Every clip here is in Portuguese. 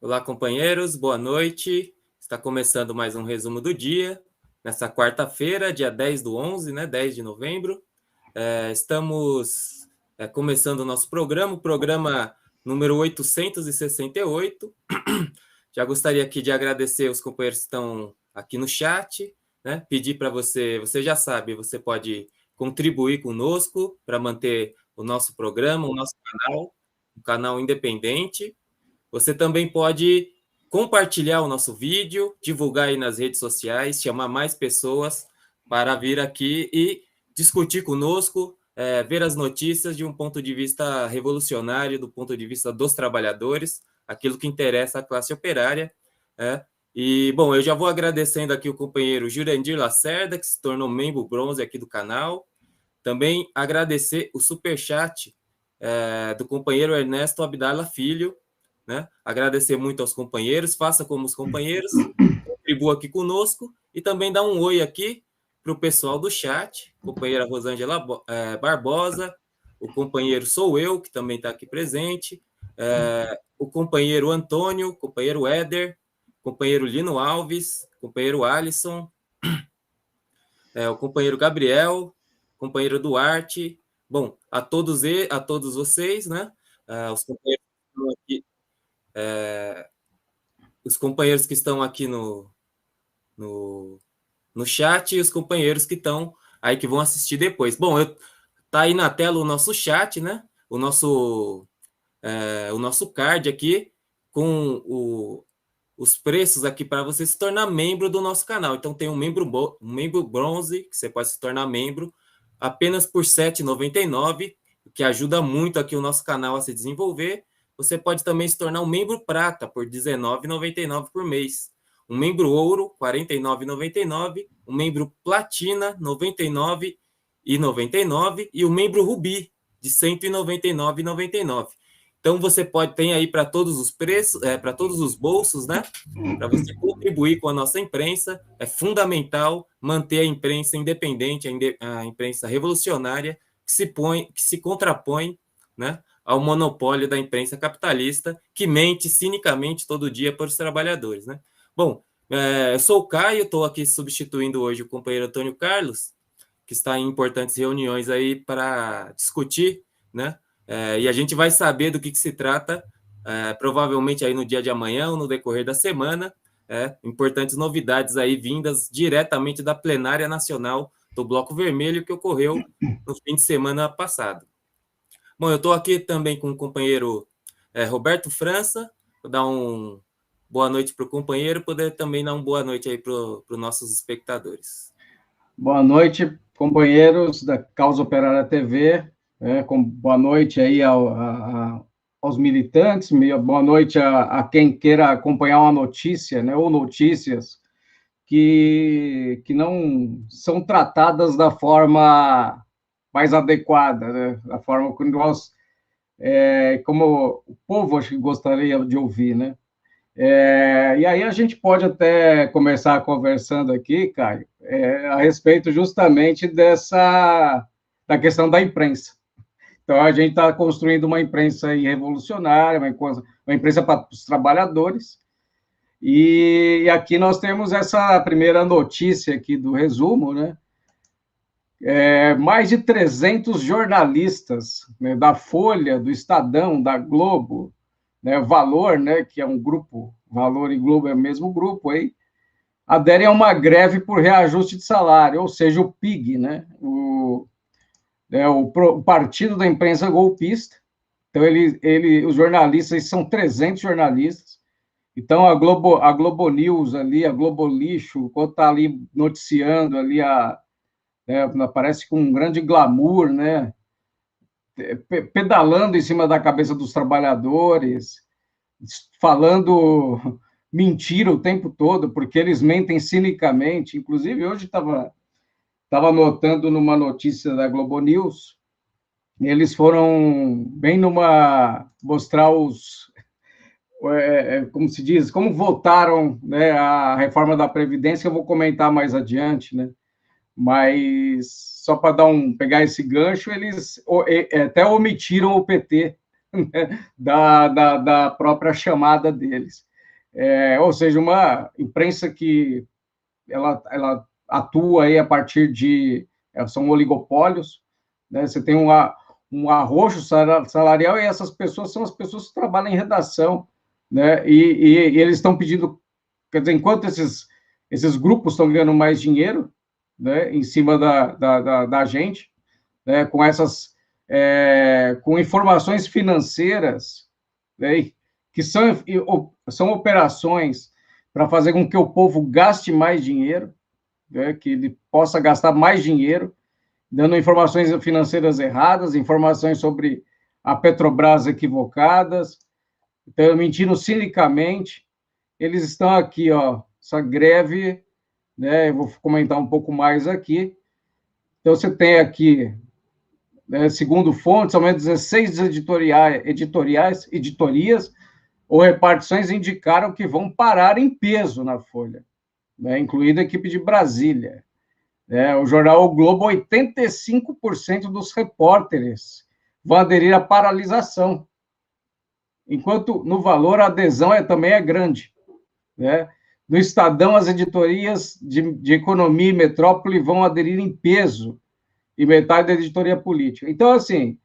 Olá, companheiros, boa noite. Está começando mais um resumo do dia, nessa quarta-feira, dia 10/11, né, 10 de novembro. Estamos começando o nosso programa, o programa número 868. Já gostaria aqui de agradecer os companheiros que estão aqui no chat, né? Pedir para você já sabe, você pode contribuir conosco para manter o nosso programa, o nosso canal, um canal independente. Você também pode compartilhar o nosso vídeo, divulgar aí nas redes sociais, chamar mais pessoas para vir aqui e discutir conosco, ver as notícias de um ponto de vista revolucionário, do ponto de vista dos trabalhadores, aquilo que interessa à classe operária. E, bom, eu já vou agradecendo aqui o companheiro Jurandir Lacerda, que se tornou membro bronze aqui do canal. Também agradecer o superchat do companheiro Ernesto Abdala Filho, né? Agradecer muito aos companheiros, faça como os companheiros, contribua aqui conosco e também dá um oi aqui para o pessoal do chat, companheira Rosângela Barbosa, o companheiro sou eu, que também está aqui presente, o companheiro Antônio, o companheiro Éder, o companheiro Lino Alves, o companheiro Alisson, o companheiro Gabriel, o companheiro Duarte, bom, a todos vocês, né? Os companheiros que estão aqui, os companheiros que estão aqui no chat e os companheiros que estão aí que vão assistir depois. Bom, tá aí na tela o nosso chat, né? O nosso card aqui com os preços aqui para você se tornar membro do nosso canal. Então tem um membro bronze, que você pode se tornar membro apenas por R$ 7,99, que ajuda muito aqui o nosso canal a se desenvolver. Você pode também se tornar um membro prata por R$ 19,99 por mês. Um membro ouro, R$ 49,99. Um membro platina, R$ 99,99. E um membro rubi, de R$ 199,99. Então, você tem aí para todos os preços, para todos os bolsos, né? Para você contribuir com a nossa imprensa. É fundamental manter a imprensa independente, a imprensa revolucionária, que se contrapõe, né, ao monopólio da imprensa capitalista, que mente cinicamente todo dia para os trabalhadores, né? Bom, eu sou o Caio, estou aqui substituindo hoje o companheiro Antônio Carlos, que está em importantes reuniões aí para discutir, né? E a gente vai saber do que se trata, provavelmente aí no dia de amanhã ou no decorrer da semana, importantes novidades aí vindas diretamente da plenária nacional do Bloco Vermelho que ocorreu no fim de semana passado. Bom, eu estou aqui também com o companheiro Roberto França, vou dar uma boa noite para o companheiro, poder também dar uma boa noite aí para os nossos espectadores. Boa noite, companheiros da Causa Operária TV, boa noite aí aos militantes, boa noite a quem queira acompanhar uma notícia, né, ou notícias que não são tratadas da forma mais adequada, né, da forma que nós, como o povo acho que gostaria de ouvir, né? E aí a gente pode até começar conversando aqui, Caio, a respeito justamente da questão da imprensa. Então, a gente está construindo uma imprensa revolucionária, uma imprensa para os trabalhadores, e aqui nós temos essa primeira notícia aqui do resumo, né? Mais de 300 jornalistas, né, da Folha, do Estadão, da Globo, né, Valor, né, que é um grupo, Valor e Globo é o mesmo grupo aí, aderem a uma greve por reajuste de salário, ou seja, o PIG, né, o Partido da Imprensa Golpista. Então, os jornalistas, são 300 jornalistas, então a Globo News ali, a Globo Lixo, quando está ali noticiando ali, aparece com um grande glamour, né, pedalando em cima da cabeça dos trabalhadores, falando mentira o tempo todo, porque eles mentem cinicamente. Inclusive, hoje estava notando numa notícia da Globo News, eles foram bem mostrar como se diz, como votaram, né, a reforma da Previdência, eu vou comentar mais adiante, né? Mas só para pegar esse gancho, eles até omitiram o PT, né, da própria chamada deles. ou seja, uma imprensa que ela atua aí a partir de... são oligopólios, né? Você tem um arroxo salarial e essas pessoas são as pessoas que trabalham em redação, né? E eles estão pedindo... Quer dizer, enquanto esses grupos estão ganhando mais dinheiro, né, em cima da gente, né, com informações financeiras, né, que são operações para fazer com que o povo gaste mais dinheiro, né, que ele possa gastar mais dinheiro, dando informações financeiras erradas, informações sobre a Petrobras equivocadas, então, mentindo cinicamente. Eles estão aqui, ó, essa greve, né, eu vou comentar um pouco mais aqui. Então, você tem aqui, né, segundo fontes, ao menos 16 editorias ou repartições indicaram que vão parar em peso na Folha, né, incluindo a equipe de Brasília. O jornal o Globo, 85% dos repórteres vão aderir à paralisação, enquanto no valor a adesão também é grande, né? No Estadão, as editorias de economia e metrópole vão aderir em peso, e metade da editoria política. Então, assim,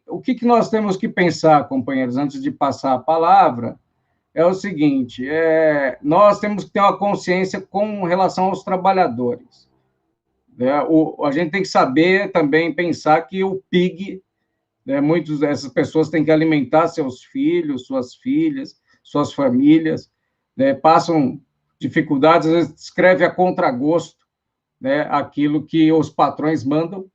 o que nós temos que pensar, companheiros, antes de passar a palavra, é o seguinte: nós temos que ter uma consciência com relação aos trabalhadores. Né? A gente tem que saber também pensar que o PIG, né, muitas dessas pessoas têm que alimentar seus filhos, suas filhas, suas famílias, né, passam dificuldades, às vezes escreve a contragosto, né, aquilo que os patrões mandam,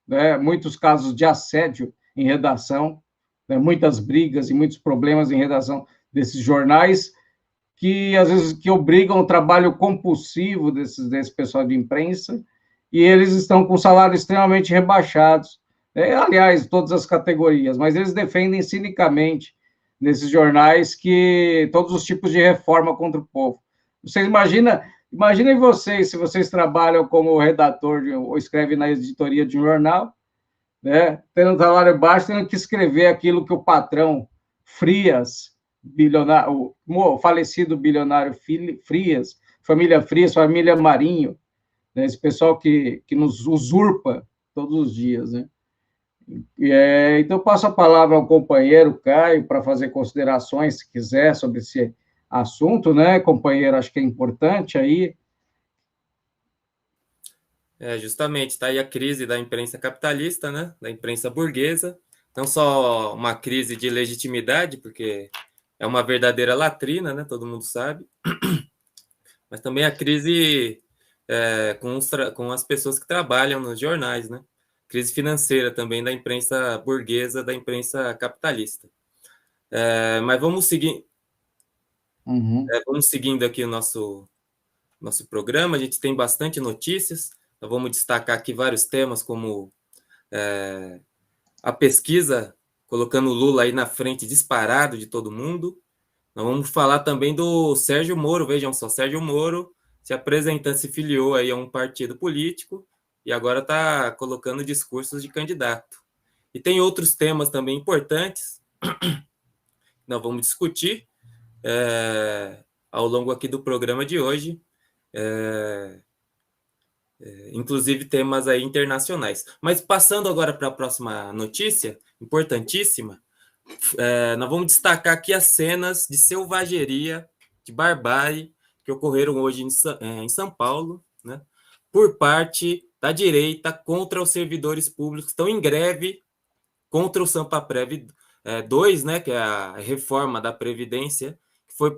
né, muitos casos de assédio em redação, né, muitas brigas e muitos problemas em redação desses jornais, que às vezes que obrigam o trabalho compulsivo desse pessoal de imprensa, e eles estão com salários extremamente rebaixados, aliás, todas as categorias, mas eles defendem cinicamente nesses jornais que todos os tipos de reforma contra o povo. Vocês imaginem vocês, se vocês trabalham como redator ou escrevem na editoria de um jornal, né, tendo um salário baixo, tendo que escrever aquilo que o patrão Frias, bilionário, o falecido bilionário Frias, família Marinho, né, esse pessoal que nos usurpa todos os dias, né? Então, passo a palavra ao companheiro Caio para fazer considerações, se quiser, sobre esse assunto, né, companheiro? Acho que é importante aí. Justamente, está aí a crise da imprensa capitalista, né, da imprensa burguesa, não só uma crise de legitimidade, porque é uma verdadeira latrina, né, todo mundo sabe, mas também a crise com as pessoas que trabalham nos jornais, né, crise financeira também da imprensa burguesa, da imprensa capitalista. Mas vamos seguir, vamos seguindo aqui o nosso programa. A gente tem bastante notícias. Nós vamos destacar aqui vários temas, como a pesquisa colocando o Lula aí na frente, disparado de todo mundo. Nós vamos falar também do Sérgio Moro. Vejam só, Sérgio Moro se apresentando, se filiou aí a um partido político e agora está colocando discursos de candidato. E tem outros temas também importantes que nós vamos discutir ao longo aqui do programa de hoje, inclusive temas aí internacionais. Mas passando agora para a próxima notícia, importantíssima, nós vamos destacar aqui as cenas de selvageria, de barbárie, que ocorreram hoje em São Paulo, né, por parte da direita contra os servidores públicos que estão em greve contra o Sampaprev 2, né, que é a reforma da Previdência, que foi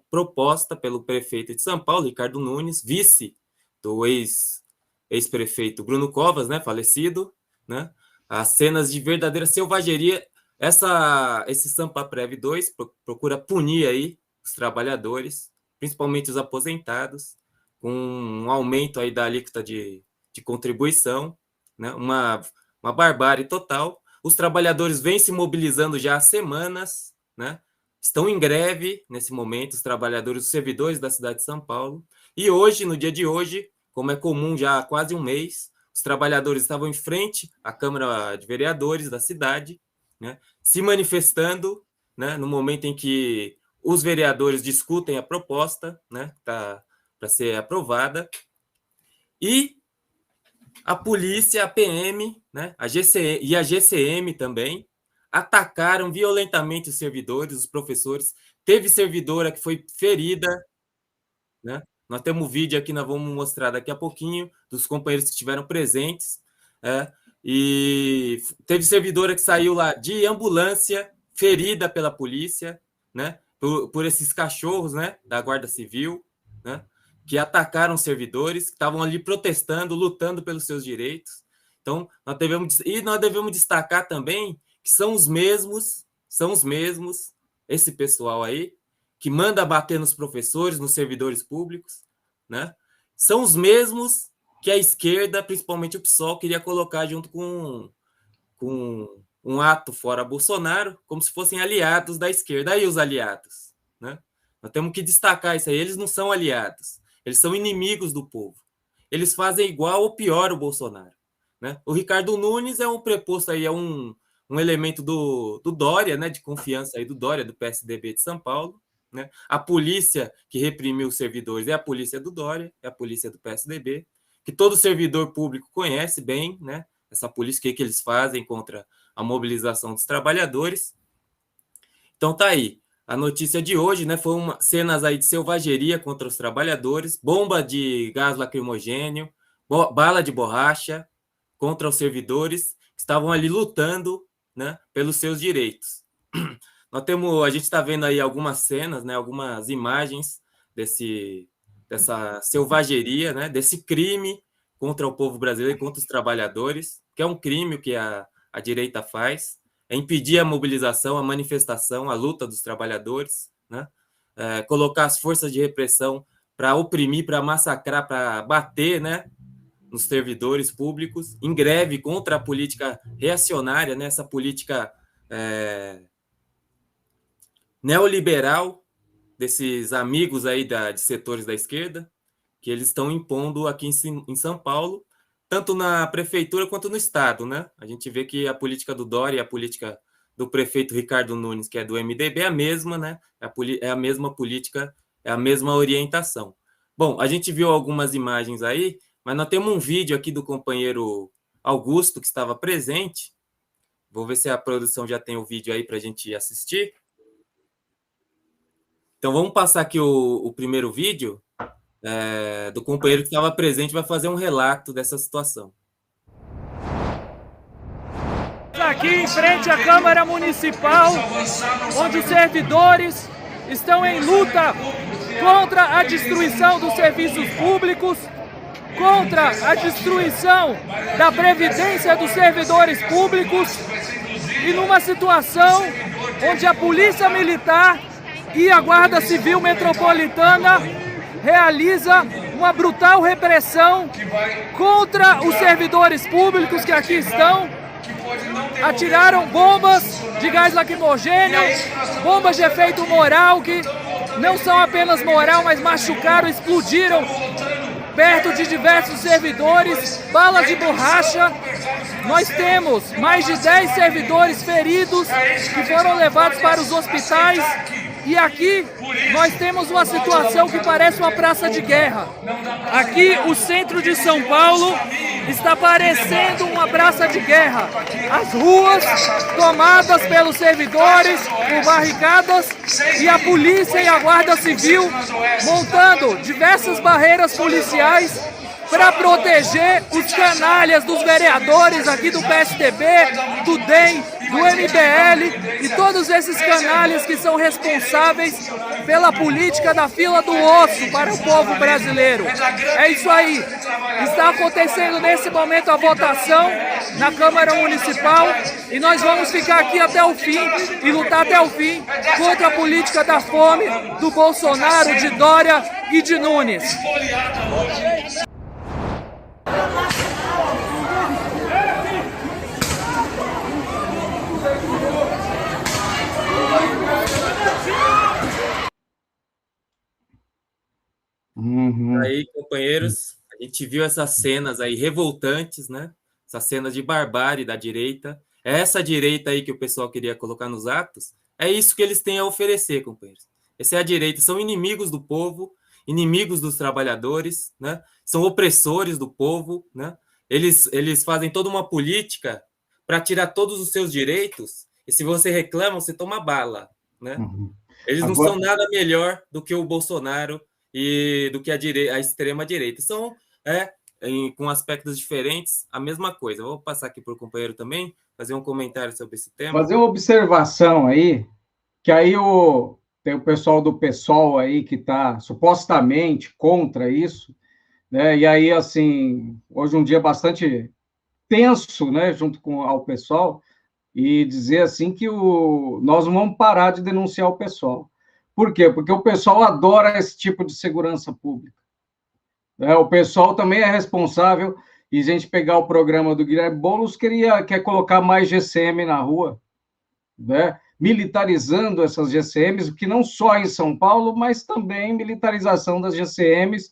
proposta pelo prefeito de São Paulo, Ricardo Nunes, vice do ex-prefeito Bruno Covas, né, falecido, né, as cenas de verdadeira selvageria. Esse Sampaprev 2 procura punir aí os trabalhadores, principalmente os aposentados, com um aumento aí da alíquota de contribuição, né, uma barbárie total. Os trabalhadores vêm se mobilizando já há semanas, né, estão em greve nesse momento, os trabalhadores, os servidores da cidade de São Paulo. E hoje, no dia de hoje, como é comum já há quase um mês, os trabalhadores estavam em frente à Câmara de Vereadores da cidade, né, se manifestando, né, no momento em que os vereadores discutem a proposta, né, tá para ser aprovada, e a polícia, a PM, né, a GCM e a GCM também atacaram violentamente os servidores, os professores. Teve servidora que foi ferida, né? Nós temos um vídeo aqui, nós vamos mostrar daqui a pouquinho, dos companheiros que estiveram presentes. E teve servidora que saiu lá de ambulância, ferida pela polícia, né? Por esses cachorros, né? Da Guarda Civil, né? Que atacaram servidores, que estavam ali protestando, lutando pelos seus direitos. Então, nós devemos destacar também que são os mesmos, esse pessoal aí, que manda bater nos professores, nos servidores públicos, né? São os mesmos que a esquerda, principalmente o PSOL, queria colocar junto com um ato fora Bolsonaro, como se fossem aliados da esquerda. Aí os aliados, né? Nós temos que destacar isso aí. Eles não são aliados, eles são inimigos do povo. Eles fazem igual ou pior o Bolsonaro, né? O Ricardo Nunes é um preposto aí, é um elemento do Dória, né? De confiança aí do Dória, do PSDB de São Paulo. Né? A polícia que reprimiu os servidores é a polícia do Dória, é a polícia do PSDB, que todo servidor público conhece bem, né? Essa polícia, o que eles fazem contra a mobilização dos trabalhadores. Então tá aí. A notícia de hoje, né? Foi cenas aí de selvageria contra os trabalhadores, bomba de gás lacrimogênio, bala de borracha contra os servidores que estavam ali lutando, né? Pelos seus direitos. A gente está vendo aí algumas cenas, né, algumas imagens dessa selvageria, né, desse crime contra o povo brasileiro e contra os trabalhadores, que é um crime que a direita faz, é impedir a mobilização, a manifestação, a luta dos trabalhadores, né, colocar as forças de repressão para oprimir, para massacrar, para bater, né, nos servidores públicos, em greve contra a política reacionária, né, essa política neoliberal desses amigos aí de setores da esquerda, que eles estão impondo aqui em São Paulo, tanto na prefeitura quanto no estado, né? A gente vê que a política do Dória e a política do prefeito Ricardo Nunes, que é do MDB, é a mesma, né? É a mesma política, é a mesma orientação. Bom, a gente viu algumas imagens aí, mas nós temos um vídeo aqui do companheiro Augusto, que estava presente. Vou ver se a produção já tem o vídeo aí para a gente assistir. Então, vamos passar aqui o primeiro vídeo do companheiro que estava presente, vai fazer um relato dessa situação. Aqui em frente à Câmara Municipal, onde os servidores estão em luta contra a destruição dos serviços públicos, contra a destruição da previdência dos servidores públicos e numa situação onde a Polícia Militar e a Guarda Civil Metropolitana realiza uma brutal repressão contra os servidores públicos que aqui estão. Atiraram bombas de gás lacrimogêneo, bombas de efeito moral que não são apenas moral, mas machucaram, explodiram perto de diversos servidores, balas de borracha. Nós temos mais de 10 servidores feridos que foram levados para os hospitais. E aqui nós temos uma situação que parece uma praça de guerra. Aqui o centro de São Paulo está parecendo uma praça de guerra. As ruas tomadas pelos servidores, por barricadas, e a polícia e a Guarda Civil montando diversas barreiras policiais para proteger os canalhas dos vereadores aqui do PSDB, do DEM, do MBL e todos esses canalhas que são responsáveis pela política da fila do osso para o povo brasileiro. É isso aí. Está acontecendo nesse momento a votação na Câmara Municipal e nós vamos ficar aqui até o fim e lutar até o fim contra a política da fome do Bolsonaro, de Dória e de Nunes. Aí, companheiros, a gente viu essas cenas aí revoltantes, né? Essas cenas de barbárie da direita. É essa direita aí que o pessoal queria colocar nos atos. É isso que eles têm a oferecer, companheiros. Essa é a direita, são inimigos do povo, inimigos dos trabalhadores, né? São opressores do povo, né? Eles fazem toda uma política para tirar todos os seus direitos, e se você reclama, você toma bala, né? Eles não são nada melhor do que o Bolsonaro e do que a extrema-direita. São, com aspectos diferentes, a mesma coisa. Vou passar aqui para o companheiro também, fazer um comentário sobre esse tema. Fazer uma observação aí, que aí tem o pessoal do PSOL aí que está supostamente contra isso, né? E aí, assim, hoje um dia bastante tenso, né, junto ao pessoal, e dizer assim que nós não vamos parar de denunciar o pessoal. Por quê? Porque o pessoal adora esse tipo de segurança pública. O pessoal também é responsável, e a gente pegar o programa do Guilherme Boulos, quer colocar mais GCM na rua, né? Militarizando essas GCMs, que não só em São Paulo, mas também militarização das GCMs,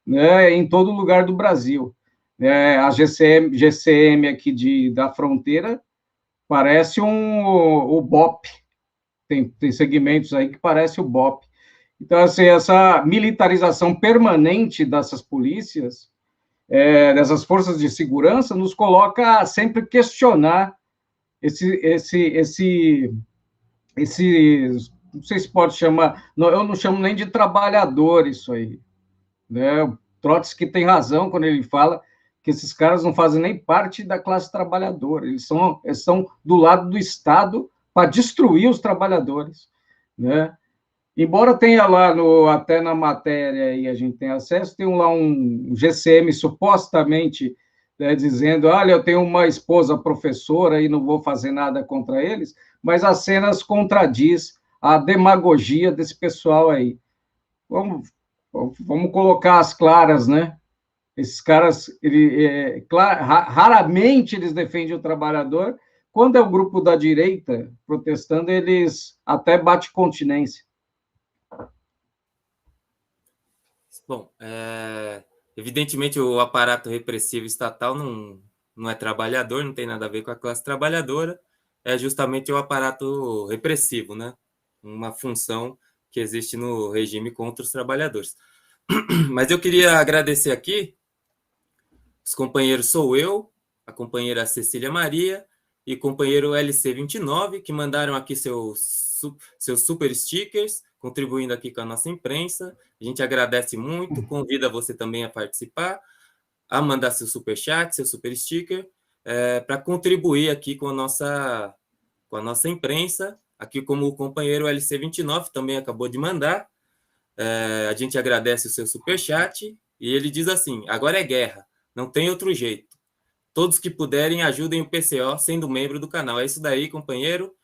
né, em todo lugar do Brasil. A GCM aqui da fronteira parece o BOP, tem segmentos aí que parece o BOP. Então, assim, essa militarização permanente dessas polícias, dessas forças de segurança, nos coloca a sempre questionar esse não sei se pode chamar, eu não chamo nem de trabalhador isso aí, né? O Trotsky tem razão quando ele fala que esses caras não fazem nem parte da classe trabalhadora, eles são do lado do Estado para destruir os trabalhadores, né? Embora tenha lá, até na matéria aí a gente tem acesso, tem lá um GCM supostamente, né, dizendo, olha, eu tenho uma esposa professora e não vou fazer nada contra eles, mas as cenas contradiz a demagogia desse pessoal aí. Vamos colocar as claras, né? Esses caras, raramente eles defendem o trabalhador. Quando é o grupo da direita protestando, eles até batem continência. Bom, evidentemente o aparato repressivo estatal não é trabalhador, não tem nada a ver com a classe trabalhadora, é justamente o aparato repressivo, né? Uma função que existe no regime contra os trabalhadores. Mas eu queria agradecer aqui, os companheiros sou eu, a companheira Cecília Maria e o companheiro LC29, que mandaram aqui seus super stickers, contribuindo aqui com a nossa imprensa. A gente agradece muito, convida você também a participar, a mandar seu superchat, seu super sticker, para contribuir aqui com a nossa imprensa, aqui como o companheiro LC29 também acabou de mandar. A gente agradece o seu superchat, e ele diz assim, agora é guerra, não tem outro jeito. Todos que puderem, ajudem o PCO sendo membro do canal. É isso daí, companheiro.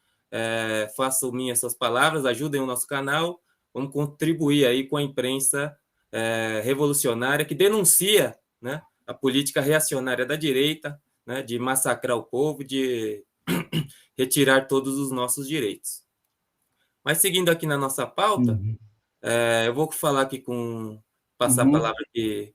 Façam minhas suas palavras, ajudem o nosso canal, vamos contribuir aí com a imprensa revolucionária que denuncia, né, a política reacionária da direita, né, de massacrar o povo, de retirar todos os nossos direitos. Mas seguindo aqui na nossa pauta, eu vou falar aqui passar a palavra aqui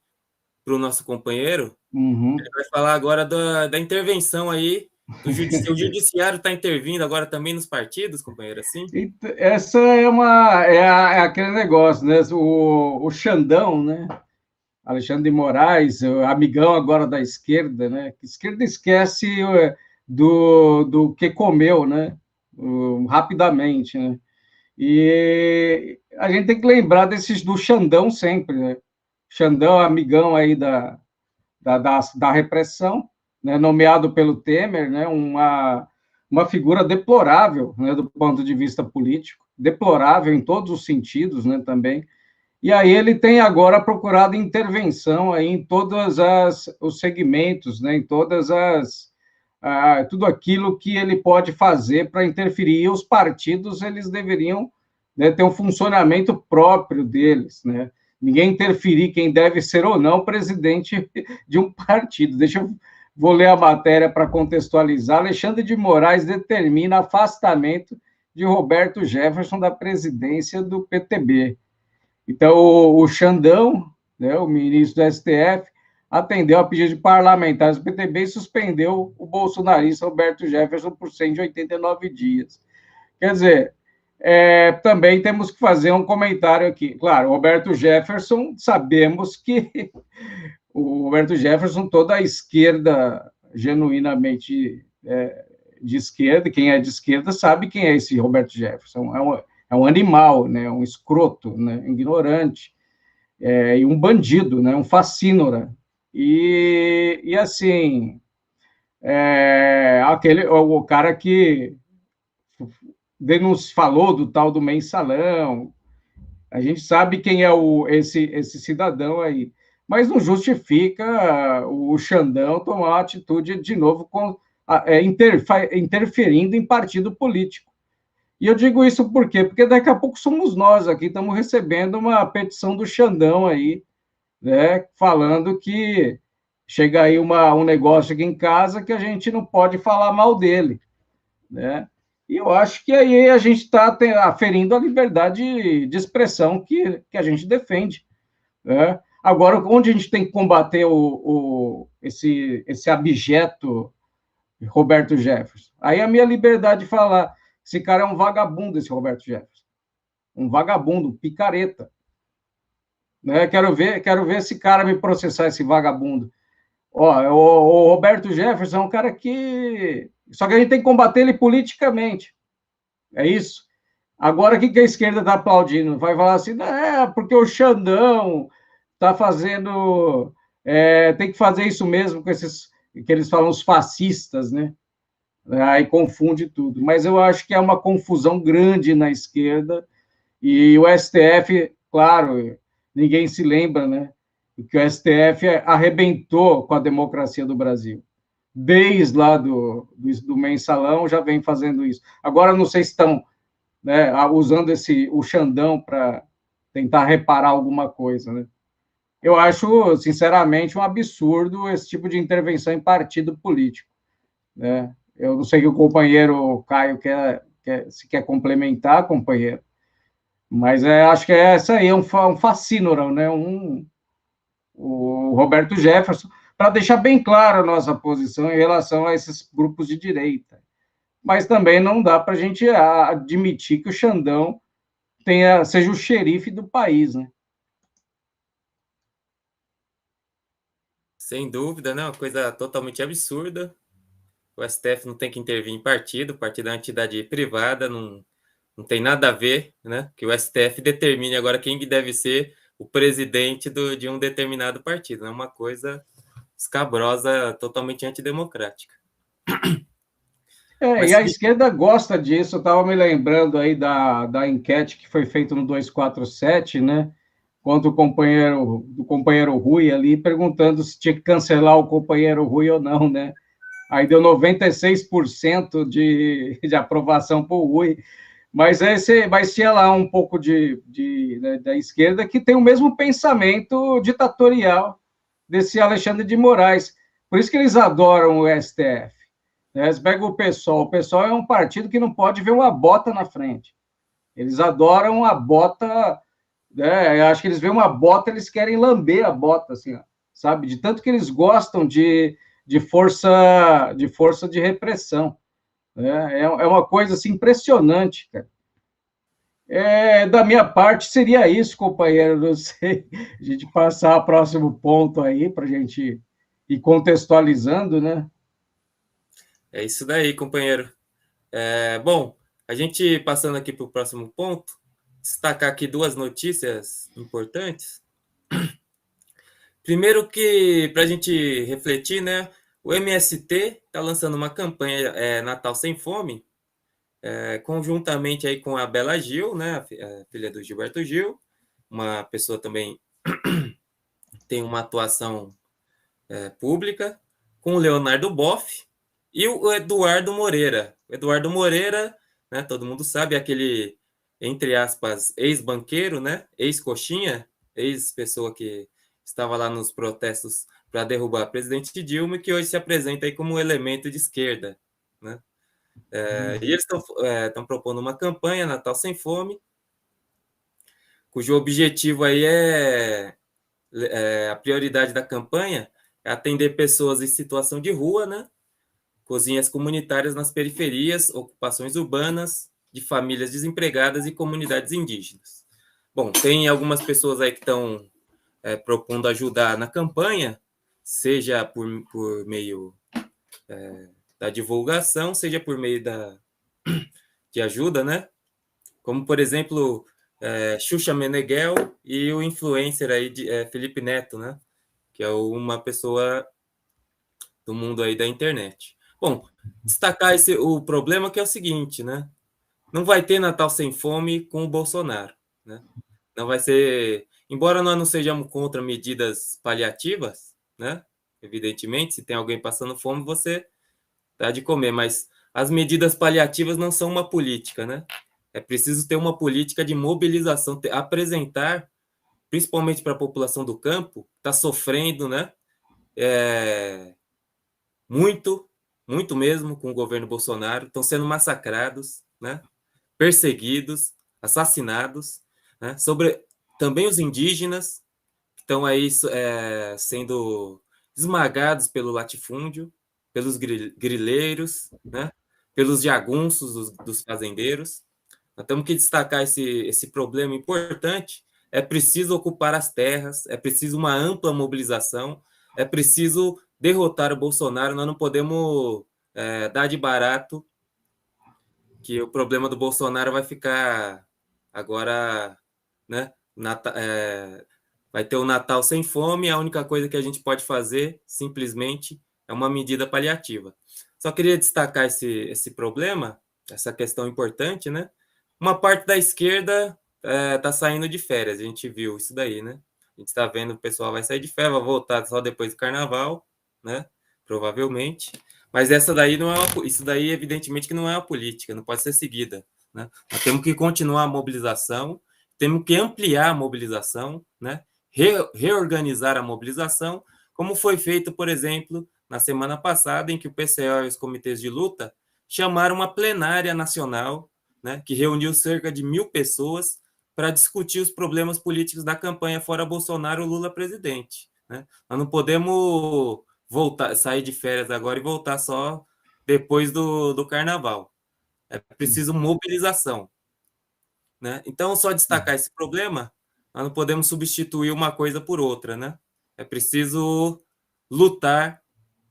para o nosso companheiro. Ele vai falar agora da intervenção aí do judiciário. O judiciário está intervindo agora também nos partidos, companheiro, assim? Essa é aquele negócio, né? O Xandão, né? Alexandre de Moraes, amigão agora da esquerda, né? A esquerda esquece do que comeu, né? Rapidamente, né? E a gente tem que lembrar do Xandão sempre, né? Xandão, amigão aí da repressão, né, nomeado pelo Temer, né, uma figura deplorável, né, do ponto de vista político, deplorável em todos os sentidos, né, também. E aí ele tem agora procurado intervenção aí em todos os segmentos, né, em tudo aquilo que ele pode fazer para interferir. E os partidos, eles deveriam, né, ter um funcionamento próprio deles, né? Ninguém interferir quem deve ser ou não presidente de um partido. Vou ler a matéria para contextualizar. Alexandre de Moraes determina afastamento de Roberto Jefferson da presidência do PTB. Então, o Xandão, né, o ministro do STF, atendeu a pedido de parlamentares do PTB e suspendeu o bolsonarista Roberto Jefferson por 189 dias. Quer dizer, também temos que fazer um comentário aqui. Claro, Roberto Jefferson, sabemos que o Roberto Jefferson, toda a esquerda genuinamente de esquerda, quem é de esquerda sabe quem é esse Roberto Jefferson. É um animal, né? Um escroto, né? Ignorante, e um bandido, né? Um facínora. E assim, o cara que falou do tal do mensalão, a gente sabe quem é esse cidadão aí, mas não justifica o Xandão tomar uma atitude de novo interferindo em partido político. E eu digo isso por quê? Porque daqui a pouco somos nós aqui, estamos recebendo uma petição do Xandão aí, né, falando que chega aí um negócio aqui em casa que a gente não pode falar mal dele, né? E eu acho que aí a gente está aferindo a liberdade de expressão que a gente defende, né? Agora, onde a gente tem que combater esse abjeto Roberto Jefferson? Aí a minha liberdade de falar, esse cara é um vagabundo, esse Roberto Jefferson. Um vagabundo, um picareta. Né? Quero ver esse cara me processar, esse vagabundo. O Roberto Jefferson é um cara que... Só que a gente tem que combater ele politicamente. É isso. Agora, o que a esquerda está aplaudindo? Vai falar assim, porque o Xandão está fazendo... tem que fazer isso mesmo com esses... que eles falam os fascistas, né? Aí confunde tudo. Mas eu acho que é uma confusão grande na esquerda, e o STF, claro, ninguém se lembra, né? Que o STF arrebentou com a democracia do Brasil. Desde lá do mensalão já vem fazendo isso. Agora não sei se estão, né, usando o Xandão para tentar reparar alguma coisa, né? Eu acho, sinceramente, um absurdo esse tipo de intervenção em partido político, né? Eu não sei que o companheiro Caio se quer complementar, companheiro, mas acho que essa aí é um facínora, né? O Roberto Jefferson, para deixar bem clara a nossa posição em relação a esses grupos de direita. Mas também não dá para a gente admitir que o Xandão seja o xerife do país, né? Sem dúvida, né? Uma coisa totalmente absurda. O STF não tem que intervir em partido, o partido é uma entidade privada, não tem nada a ver, né? Que o STF determine agora quem deve ser o presidente de um determinado partido. É uma coisa escabrosa, totalmente antidemocrática. E a esquerda gosta disso. Eu estava me lembrando aí da enquete que foi feita no 247, né? Contra o companheiro Rui ali, perguntando se tinha que cancelar o companheiro Rui ou não, né? Aí deu 96% de aprovação para o Rui. Mas tinha lá um pouco da esquerda que tem o mesmo pensamento ditatorial desse Alexandre de Moraes. Por isso que eles adoram o STF. Né? Você pega o PSOL é um partido que não pode ver uma bota na frente. Eles adoram a bota, né? Eu acho que eles veem uma bota, eles querem lamber a bota, assim, ó, sabe? De tanto que eles gostam de força de repressão. É uma coisa assim, impressionante, cara. Da minha parte, seria isso, companheiro. Não sei, a gente passar ao próximo ponto aí, para a gente ir contextualizando, né? É isso daí, companheiro. Bom, a gente passando aqui para o próximo ponto, destacar aqui duas notícias importantes. Primeiro que, para a gente refletir, né? O MST está lançando uma campanha Natal Sem Fome, conjuntamente aí com a Bela Gil, né, a filha do Gilberto Gil, uma pessoa também tem uma atuação pública, com o Leonardo Boff e o Eduardo Moreira. O Eduardo Moreira, né, todo mundo sabe, é aquele, entre aspas, ex-banqueiro, né, ex-coxinha, ex-pessoa que estava lá nos protestos para derrubar a presidente Dilma, e que hoje se apresenta aí como um elemento de esquerda, né? E eles estão propondo uma campanha Natal Sem Fome, cujo objetivo aí a prioridade da campanha é atender pessoas em situação de rua, né? Cozinhas comunitárias nas periferias, ocupações urbanas, de famílias desempregadas e comunidades indígenas. Bom, tem algumas pessoas aí que estão propondo ajudar na campanha, seja por meio da divulgação, seja por meio de ajuda, né? Como, por exemplo, Xuxa Meneghel e o influencer aí Felipe Neto, né? Que é uma pessoa do mundo aí da internet. Bom, destacar o problema que é o seguinte, né? Não vai ter Natal sem fome com o Bolsonaro, né? Não vai ser... Embora nós não sejamos contra medidas paliativas, né? Evidentemente, se tem alguém passando fome, você dá de comer, mas as medidas paliativas não são uma política, né? É preciso ter uma política de mobilização, apresentar, principalmente para a população do campo, que está sofrendo, né? Muito mesmo com o governo Bolsonaro, estão sendo massacrados, né? Perseguidos, assassinados, né? Sobre também os indígenas, que estão aí sendo esmagados pelo latifúndio, pelos grileiros, né? Pelos jagunços dos fazendeiros. Nós temos que destacar esse problema importante. É preciso ocupar as terras, é preciso uma ampla mobilização, é preciso derrotar o Bolsonaro. Nós não podemos dar de barato que o problema do Bolsonaro vai ficar agora, né? Vai ter o Natal sem fome, a única coisa que a gente pode fazer, simplesmente, é uma medida paliativa. Só queria destacar esse problema, essa questão importante, né? Uma parte da esquerda está saindo de férias, a gente viu isso daí, né? A gente está vendo o pessoal vai sair de férias, vai voltar só depois do carnaval, né? Provavelmente. Mas isso daí, evidentemente, que não é uma política, não pode ser seguida, né? Nós temos que continuar a mobilização, temos que ampliar a mobilização, né? Reorganizar a mobilização, como foi feito, por exemplo, na semana passada, em que o PCO e os comitês de luta chamaram uma plenária nacional, né, que reuniu cerca de 1.000 pessoas para discutir os problemas políticos da campanha fora Bolsonaro, Lula presidente, né? Nós não podemos sair de férias agora e voltar só depois do carnaval. É preciso mobilização, né? Então, só destacar esse problema, nós não podemos substituir uma coisa por outra, né? É preciso lutar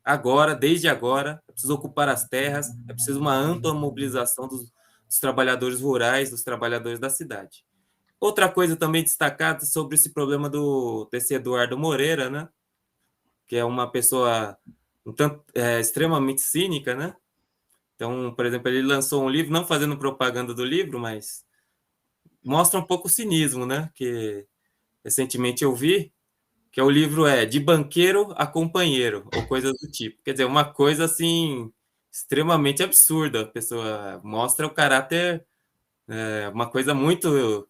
agora, desde agora, é preciso ocupar as terras, é preciso uma ampla mobilização dos trabalhadores rurais, dos trabalhadores da cidade. Outra coisa também destacada sobre esse problema desse Eduardo Moreira, né? Que é uma pessoa extremamente cínica, né? Então, por exemplo, ele lançou um livro, não fazendo propaganda do livro, mas mostra um pouco o cinismo, né? Que recentemente eu vi, que o livro De Banqueiro a Companheiro, ou coisas do tipo. Quer dizer, uma coisa assim extremamente absurda. A pessoa mostra o caráter, uma coisa muito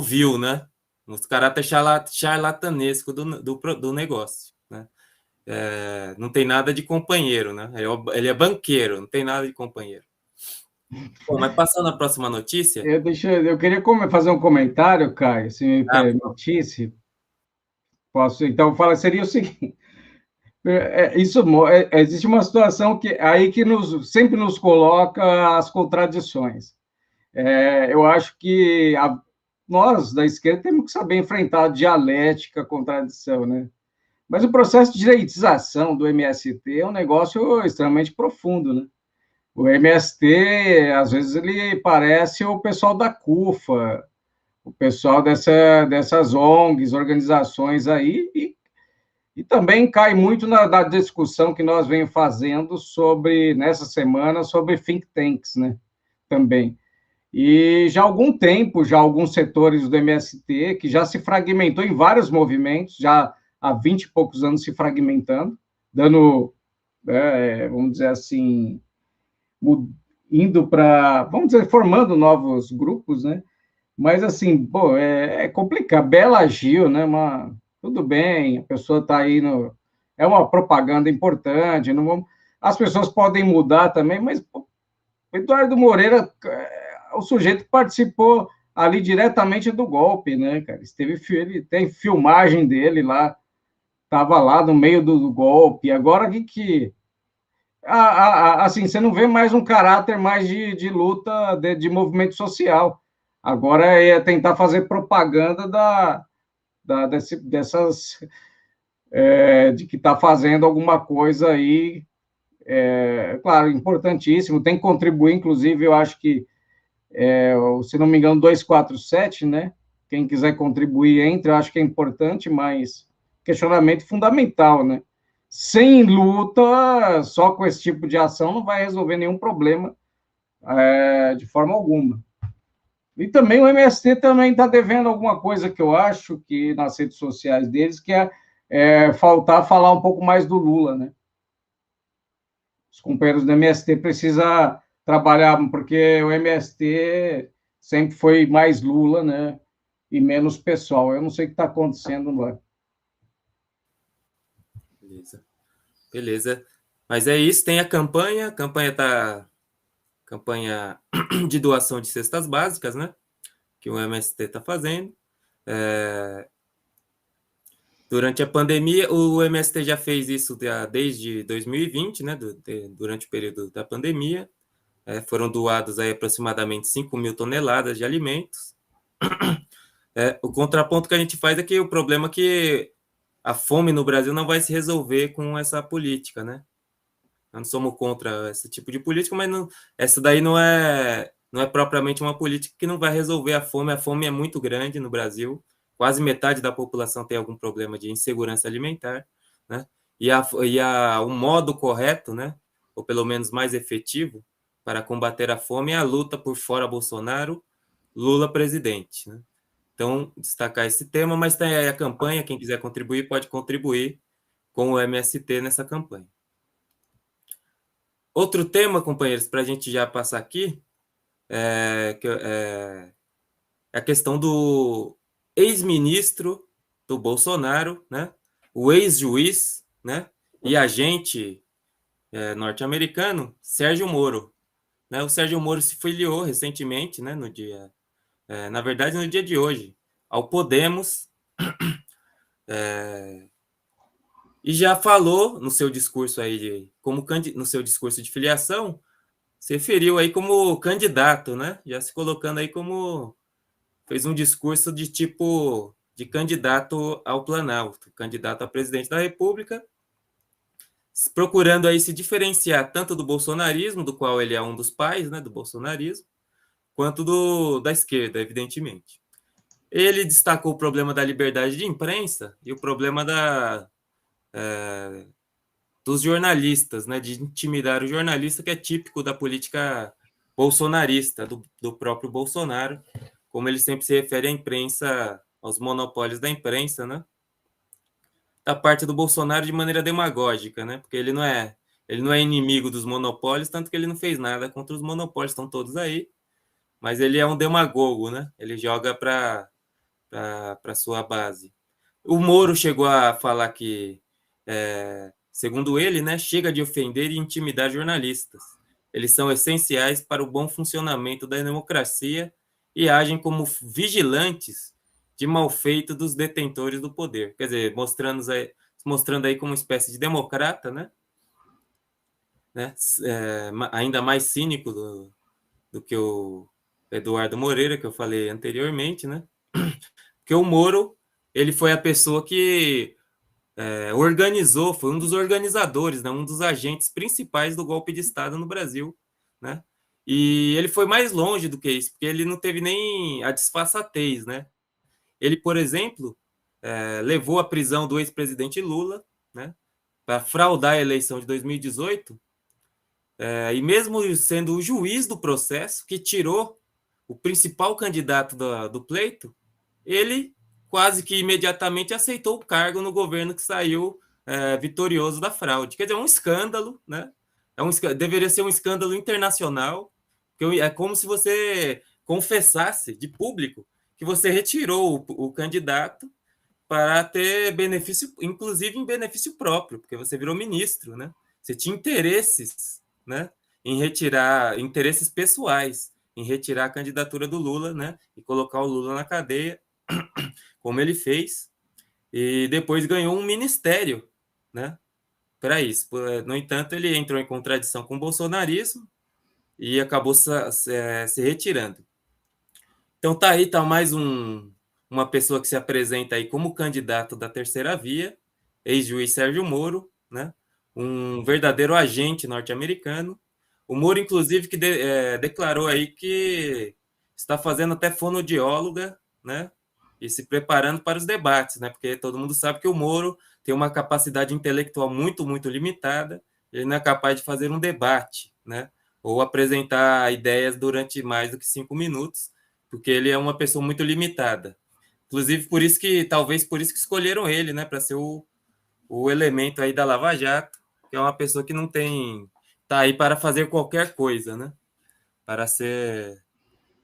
vil, né? Um caráter charlatanesco do negócio, né? Não tem nada de companheiro, né? Ele é banqueiro, não tem nada de companheiro. Bom, mas passando a próxima notícia... Eu queria fazer um comentário, Caio, se me permitisse. Posso? Então, seria o seguinte... existe uma situação que sempre nos coloca as contradições. Eu acho que nós, da esquerda, temos que saber enfrentar a dialética, a contradição, né? Mas o processo de direitização do MST é um negócio extremamente profundo, né? O MST, às vezes, ele parece o pessoal da CUFA, o pessoal dessas ONGs, organizações aí, e também cai muito na discussão que nós vemos fazendo nessa semana, sobre think tanks, né? Também. E já há algum tempo, já alguns setores do MST, que já se fragmentou em vários movimentos, já há 20 e poucos anos se fragmentando, dando, vamos dizer assim, indo para, vamos dizer, formando novos grupos, né? Mas, assim, pô, é complicado. Bela Gil, né? Tudo bem, a pessoa está aí é uma propaganda importante, não vamos... As pessoas podem mudar também, mas pô, Eduardo Moreira, o sujeito participou ali diretamente do golpe, né, cara? Ele tem filmagem dele lá, estava lá no meio do golpe. Agora assim, você não vê mais um caráter mais de luta, de movimento social. Agora é tentar fazer propaganda dessas, de que está fazendo alguma coisa aí, claro, importantíssimo, tem que contribuir, inclusive, eu acho que, se não me engano, 247, né? Quem quiser contribuir entre, eu acho que é importante, mas questionamento fundamental, né? Sem luta, só com esse tipo de ação, não vai resolver nenhum problema, de forma alguma. E também o MST também está devendo alguma coisa que eu acho que nas redes sociais deles, que é faltar falar um pouco mais do Lula, né? Os companheiros do MST precisam trabalhar, porque o MST sempre foi mais Lula, né? E menos pessoal. Eu não sei o que está acontecendo lá. Beleza. Mas é isso, tem a campanha campanha de doação de cestas básicas, né? Que o MST está fazendo. Durante a pandemia, o MST já fez isso desde 2020, né? Durante o período da pandemia. Foram doados aí aproximadamente 5 mil toneladas de alimentos. O contraponto que a gente faz é que o problema é que a fome no Brasil não vai se resolver com essa política, né? Nós não somos contra esse tipo de política, mas essa daí não é propriamente uma política que não vai resolver a fome. A fome é muito grande no Brasil. Quase metade da população tem algum problema de insegurança alimentar, né? E o modo correto, né? Ou pelo menos mais efetivo para combater a fome é a luta por fora Bolsonaro, Lula presidente, né? Então, destacar esse tema, mas tem aí a campanha, quem quiser contribuir pode contribuir com o MST nessa campanha. Outro tema, companheiros, para a gente já passar aqui, é a questão do ex-ministro do Bolsonaro, né? O ex-juiz, né? E agente norte-americano, Sérgio Moro. Né? O Sérgio Moro se filiou recentemente, né? Na verdade, no dia de hoje, ao Podemos, e já falou no seu discurso aí, no seu discurso de filiação, se referiu aí como candidato, né? Já se colocando aí como fez um discurso de tipo de candidato ao Planalto, candidato a presidente da República, procurando aí se diferenciar tanto do bolsonarismo, do qual ele é um dos pais, né, do bolsonarismo, quanto da esquerda, evidentemente. Ele destacou o problema da liberdade de imprensa e o problema dos jornalistas, né, de intimidar o jornalista, que é típico da política bolsonarista, do próprio Bolsonaro, como ele sempre se refere à imprensa, aos monopólios da imprensa, né? Da parte do Bolsonaro de maneira demagógica, né? Porque ele não é inimigo dos monopólios, tanto que ele não fez nada contra os monopólios, estão todos aí, mas ele é um demagogo, né? Ele joga para sua base. O Moro chegou a falar que, segundo ele, né, chega de ofender e intimidar jornalistas. Eles são essenciais para o bom funcionamento da democracia e agem como vigilantes de malfeito dos detentores do poder. Quer dizer, mostrando aí como uma espécie de democrata, né? Ainda mais cínico do que o Eduardo Moreira, que eu falei anteriormente, né? Porque o Moro, ele foi a pessoa que organizou, foi um dos organizadores, né? Um dos agentes principais do golpe de Estado no Brasil, né? E ele foi mais longe do que isso, porque ele não teve nem a disfarçatez, né? Ele, por exemplo, levou à prisão do ex-presidente Lula, né, para fraudar a eleição de 2018, e mesmo sendo o juiz do processo, que tirou o principal candidato do pleito, ele quase que imediatamente aceitou o cargo no governo que saiu vitorioso da fraude. Quer dizer, é um escândalo, né? Deveria ser um escândalo internacional, é como se você confessasse de público que você retirou o candidato para ter benefício, inclusive em benefício próprio, porque você virou ministro, né? Você tinha interesses, né, em retirar, interesses pessoais, em retirar a candidatura do Lula, né, e colocar o Lula na cadeia, como ele fez, e depois ganhou um ministério, né, para isso. No entanto, ele entrou em contradição com o bolsonarismo e acabou se retirando. Então tá mais uma pessoa que se apresenta aí como candidato da terceira via, ex-juiz Sérgio Moro, né? Um verdadeiro agente norte-americano. O Moro, inclusive, que declarou aí que está fazendo até fonoaudióloga, né? E se preparando para os debates, né? Porque todo mundo sabe que o Moro tem uma capacidade intelectual muito, muito limitada. Ele não é capaz de fazer um debate, né? Ou apresentar ideias durante mais do que 5 minutos, porque ele é uma pessoa muito limitada. Inclusive, talvez por isso que escolheram ele, né? Para ser o elemento aí da Lava Jato, que é uma pessoa que não tem... Está aí para fazer qualquer coisa, né? Para ser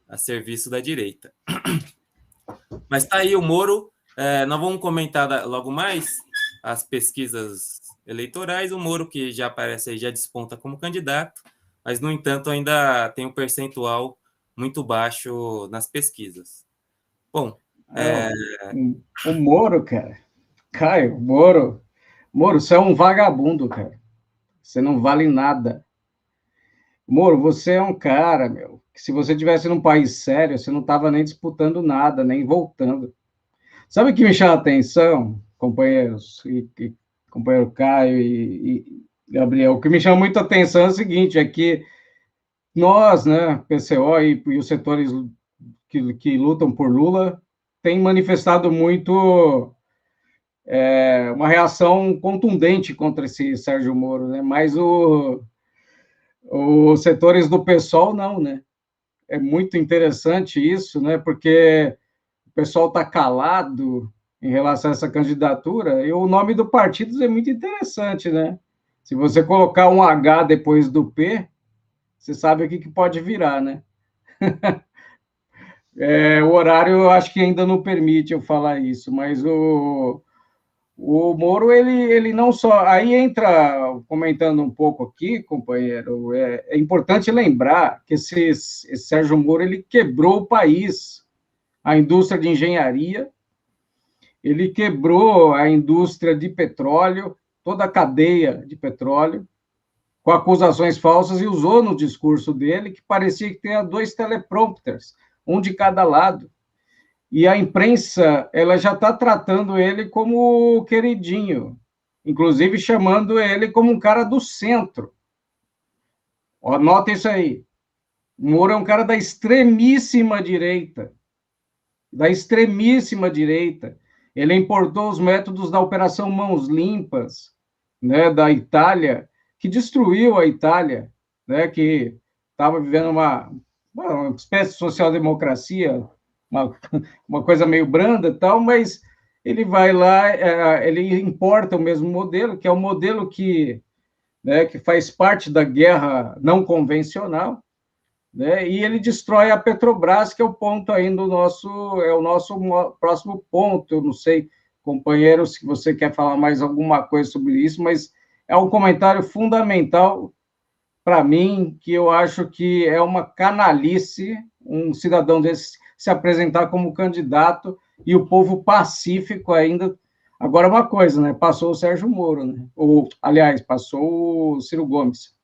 a serviço da direita. Mas tá aí o Moro. Nós vamos comentar logo mais as pesquisas eleitorais. O Moro, que já aparece aí, já desponta como candidato, mas, no entanto, ainda tem um percentual muito baixo nas pesquisas. Bom... O Moro, cara. Caio, Moro, você é um vagabundo, cara. Você não vale nada. Moro, você é um cara, meu, que se você tivesse num país sério, você não estava nem disputando nada, nem voltando. Sabe o que me chama a atenção, companheiros, companheiro Caio e Gabriel? O que me chama muito a atenção é o seguinte, é que nós, né, PCO e os setores que lutam por Lula, têm manifestado muito uma reação contundente contra esse Sérgio Moro, né? Mas os setores do PSOL não, né? É muito interessante isso, né? Porque o pessoal está calado em relação a essa candidatura, e o nome do partido é muito interessante, né? Se você colocar um H depois do P, você sabe o que pode virar, né? O horário eu acho que ainda não permite eu falar isso, mas o Moro, ele não só... Aí entra, comentando um pouco aqui, companheiro, é importante lembrar que esse Sérgio Moro, ele quebrou o país, a indústria de engenharia, ele quebrou a indústria de petróleo, toda a cadeia de petróleo, com acusações falsas, e usou no discurso dele que parecia que tinha 2 teleprompters, um de cada lado. E a imprensa, ela já está tratando ele como queridinho, inclusive chamando ele como um cara do centro. Nota isso aí. O Moro é um cara da extremíssima direita. Da extremíssima direita. Ele importou os métodos da Operação Mãos Limpas, né, da Itália, que destruiu a Itália, né, que estava vivendo uma espécie de social-democracia, uma coisa meio branda e tal, mas ele vai lá, ele importa o mesmo modelo, que é o modelo que faz parte da guerra não convencional, né, e ele destrói a Petrobras, que é o ponto aí do o nosso próximo ponto. Eu não sei, companheiro, se você quer falar mais alguma coisa sobre isso, mas é um comentário fundamental para mim, que eu acho que é uma canalice um cidadão desse se apresentar como candidato e o povo pacífico ainda. Agora, uma coisa, né? Passou o Sérgio Moro, né? Aliás, passou o Ciro Gomes.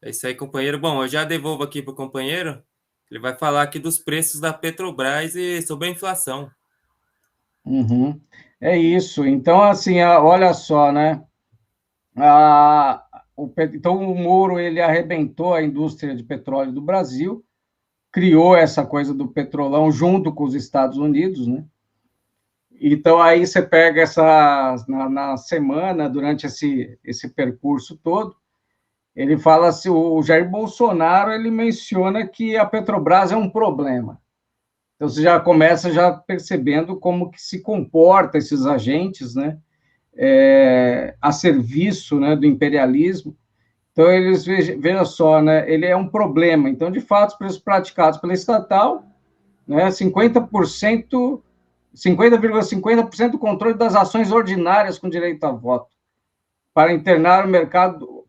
É isso aí, companheiro. Bom, eu já devolvo aqui para o companheiro. Ele vai falar aqui dos preços da Petrobras e sobre a inflação. Uhum. É isso. Então, assim, olha só, né? Então, o Moro, ele arrebentou a indústria de petróleo do Brasil, criou essa coisa do petrolão junto com os Estados Unidos, né? Então, aí você pega na semana, durante esse percurso todo, ele fala assim, o Jair Bolsonaro, ele menciona que a Petrobras é um problema. Então, você já começa percebendo como que se comporta esses agentes, né? A serviço, né, do imperialismo. Então, eles, veja só, né, ele é um problema. Então, de fato, os preços praticados pela estatal, né, 50,50% do controle das ações ordinárias com direito a voto, para internar o mercado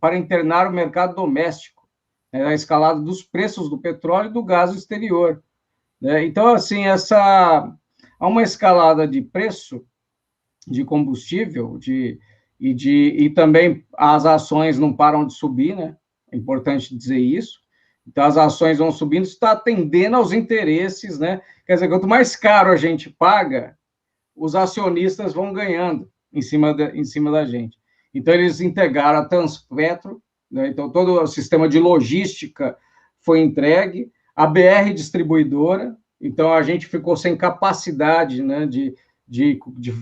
doméstico, né, a escalada dos preços do petróleo e do gás exterior. Né? Então, assim, há uma escalada de preço de combustível, e também as ações não param de subir, né? É importante dizer isso. Então, as ações vão subindo, está atendendo aos interesses, né? Quer dizer, quanto mais caro a gente paga, os acionistas vão ganhando em cima da gente. Então, eles integraram a Transpetro, né? Então, todo o sistema de logística foi entregue, a BR Distribuidora, então a gente ficou sem capacidade, né, de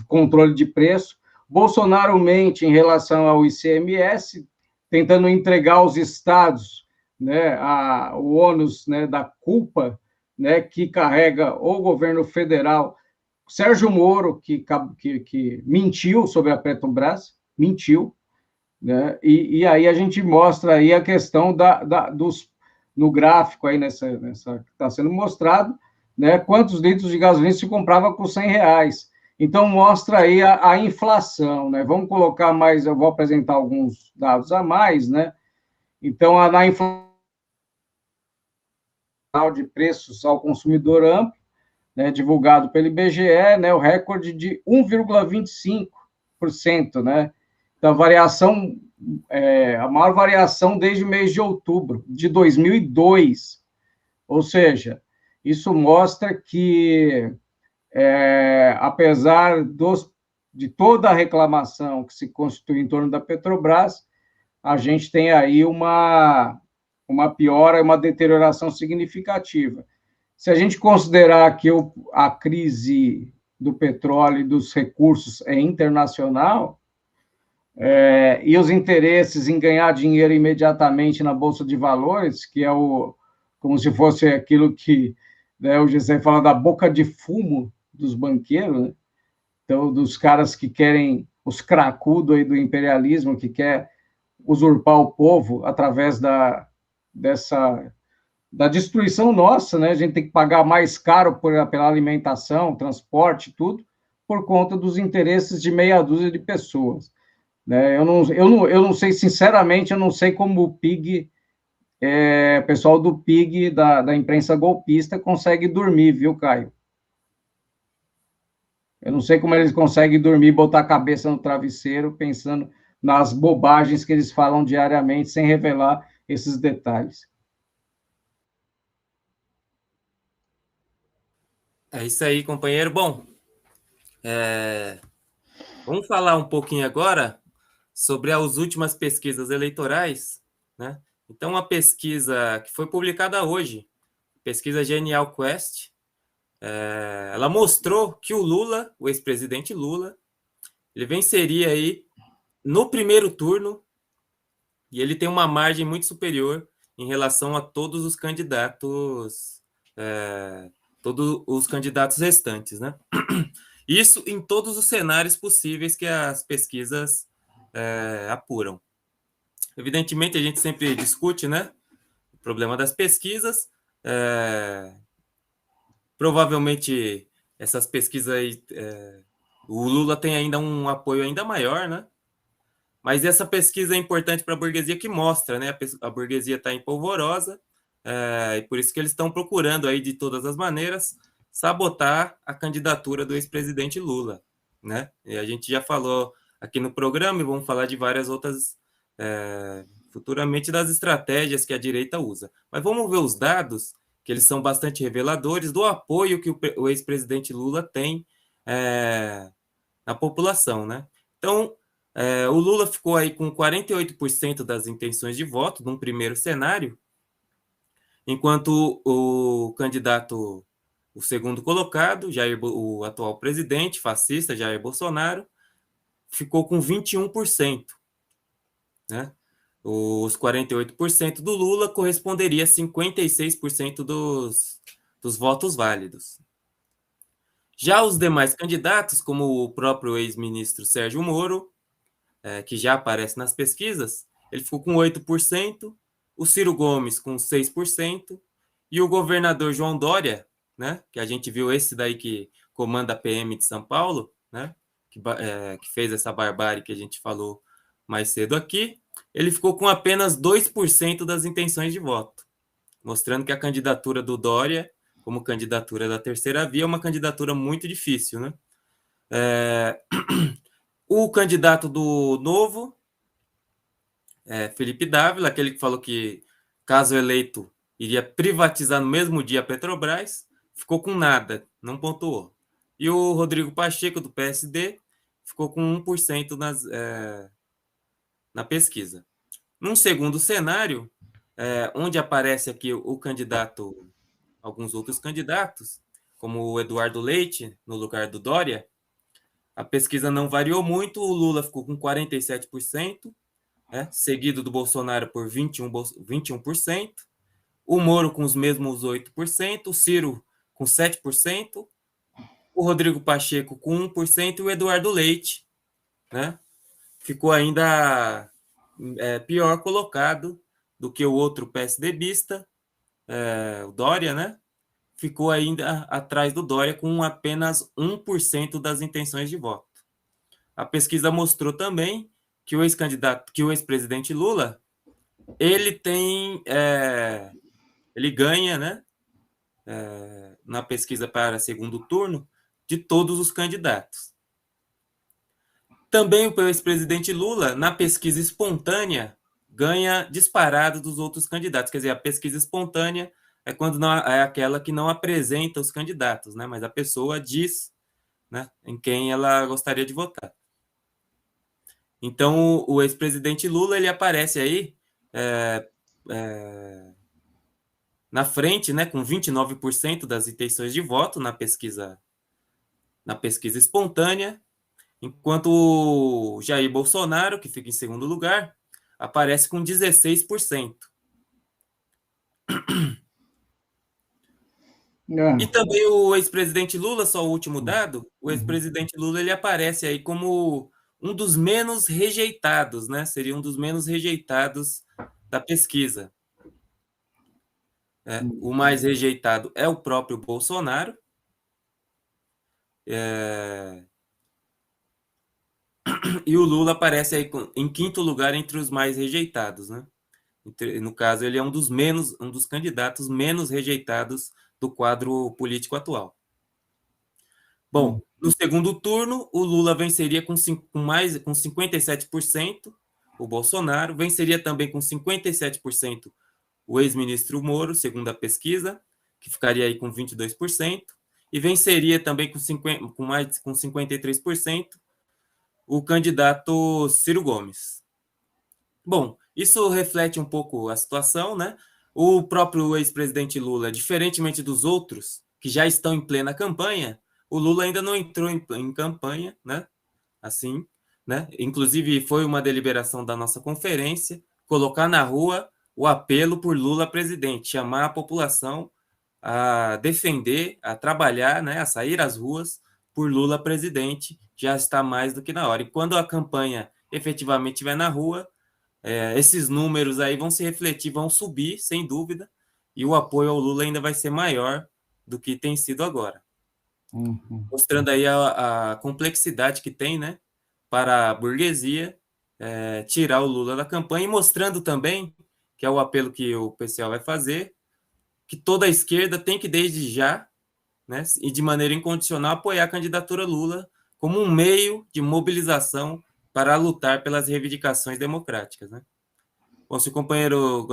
controle de preço. Bolsonaro mente em relação ao ICMS, tentando entregar aos estados, né, o ônus, né, da culpa, né, que carrega o governo federal. Sérgio Moro, que mentiu sobre a Petrobras, mentiu, né? E aí a gente mostra aí a questão no gráfico aí nessa que está sendo mostrado, né? Quantos litros de gasolina se comprava por R$100. Então mostra aí a inflação, né? Vamos colocar mais, eu vou apresentar alguns dados a mais, né? Então na inflação de preços ao consumidor amplo, né, divulgado pelo IBGE, né, o recorde de 1,25%, né? Então, a maior variação desde o mês de outubro de 2002. Ou seja, isso mostra que, apesar de toda a reclamação que se constitui em torno da Petrobras, a gente tem aí uma piora, uma deterioração significativa. Se a gente considerar que a crise do petróleo e dos recursos é internacional, e os interesses em ganhar dinheiro imediatamente na Bolsa de Valores, que é como se fosse aquilo que, né, o Gessé fala da boca de fumo dos banqueiros, né? Então, dos caras que querem, os cracudos aí do imperialismo, que quer usurpar o povo através da destruição nossa, né? A gente tem que pagar mais caro pela alimentação, transporte, tudo, por conta dos interesses de meia dúzia de pessoas, né? Eu não sei, sinceramente, eu não sei como o PIG, o pessoal do PIG, da imprensa golpista, consegue dormir, viu, Caio? Eu não sei como eles conseguem dormir, botar a cabeça no travesseiro, pensando nas bobagens que eles falam diariamente, sem revelar esses detalhes. É isso aí, companheiro. Bom, vamos falar um pouquinho agora sobre as últimas pesquisas eleitorais, né? Então, uma pesquisa que foi publicada hoje, pesquisa Genial Quest, ela mostrou que o Lula, o ex-presidente Lula, ele venceria aí no primeiro turno e ele tem uma margem muito superior em relação a todos os candidatos restantes, né? Isso em todos os cenários possíveis que as pesquisas apuram. Evidentemente, a gente sempre discute, né, o problema das pesquisas. Provavelmente, essas pesquisas aí, o Lula tem ainda um apoio ainda maior, né? Mas essa pesquisa é importante para a burguesia que mostra, né? A burguesia está empolvorosa, e por isso que eles estão procurando aí, de todas as maneiras, sabotar a candidatura do ex-presidente Lula, né? E a gente já falou aqui no programa e vamos falar de várias outras, futuramente, das estratégias que a direita usa. Mas vamos ver os dados, que eles são bastante reveladores do apoio que o ex-presidente Lula tem na população, né? Então, o Lula ficou aí com 48% das intenções de voto num primeiro cenário, enquanto o candidato, o segundo colocado, o atual presidente fascista, Jair Bolsonaro, ficou com 21%, né? Os 48% do Lula corresponderia a 56% dos votos válidos. Já os demais candidatos, como o próprio ex-ministro Sérgio Moro, que já aparece nas pesquisas, ele ficou com 8%, o Ciro Gomes com 6%, e o governador João Dória, né, que a gente viu, esse daí que comanda a PM de São Paulo, né, que fez essa barbárie que a gente falou mais cedo aqui, ele ficou com apenas 2% das intenções de voto, mostrando que a candidatura do Dória, como candidatura da terceira via, é uma candidatura muito difícil, né? O candidato do Novo, Felipe Dávila, aquele que falou que, caso eleito, iria privatizar no mesmo dia a Petrobras, ficou com nada, não pontuou. E o Rodrigo Pacheco, do PSD, ficou com 1% na pesquisa. Num segundo cenário, onde aparece aqui o candidato, alguns outros candidatos, como o Eduardo Leite, no lugar do Dória, a pesquisa não variou muito, o Lula ficou com 47%, seguido do Bolsonaro por 21%, o Moro com os mesmos 8%, o Ciro com 7%, o Rodrigo Pacheco com 1% e o Eduardo Leite, né, ficou ainda pior colocado do que o outro PSDBista, o Dória, né, ficou ainda atrás do Dória com apenas 1% das intenções de voto. A pesquisa mostrou também que o ex-presidente Lula, ele ganha, né, na pesquisa para segundo turno, de todos os candidatos. Também o ex-presidente Lula, na pesquisa espontânea, ganha disparado dos outros candidatos. Quer dizer, a pesquisa espontânea é quando é aquela que não apresenta os candidatos, né, mas a pessoa diz, né, em quem ela gostaria de votar. Então, o ex-presidente Lula, ele aparece aí na frente, né, com 29% das intenções de voto na pesquisa espontânea, enquanto o Jair Bolsonaro, que fica em segundo lugar, aparece com 16%. E também o ex-presidente Lula, só o último dado, o ex-presidente Lula, ele aparece aí como um dos menos rejeitados, né? Seria um dos menos rejeitados da pesquisa. O mais rejeitado é o próprio Bolsonaro. E o Lula aparece aí em quinto lugar entre os mais rejeitados, né? No caso, ele é um dos candidatos menos rejeitados do quadro político atual. Bom, no segundo turno, o Lula venceria com 57%, o Bolsonaro venceria também com 57% o ex-ministro Moro, segundo a pesquisa, que ficaria aí com 22%, e venceria também com 53% o candidato Ciro Gomes. Bom, isso reflete um pouco a situação, né? O próprio ex-presidente Lula, diferentemente dos outros que já estão em plena campanha, o Lula ainda não entrou em campanha, né? Assim, né? Inclusive, foi uma deliberação da nossa conferência colocar na rua o apelo por Lula presidente, chamar a população a defender, a trabalhar, né? A sair às ruas por Lula presidente, já está mais do que na hora. E quando a campanha efetivamente estiver na rua, esses números aí vão se refletir, vão subir, sem dúvida, e o apoio ao Lula ainda vai ser maior do que tem sido agora. Mostrando aí a complexidade que tem, né, para a burguesia tirar o Lula da campanha, e mostrando também, que é o apelo que o PCO vai fazer, que toda a esquerda tem que, desde já, né, e de maneira incondicional, apoiar a candidatura Lula como um meio de mobilização para lutar pelas reivindicações democráticas, né? Bom, se o companheiro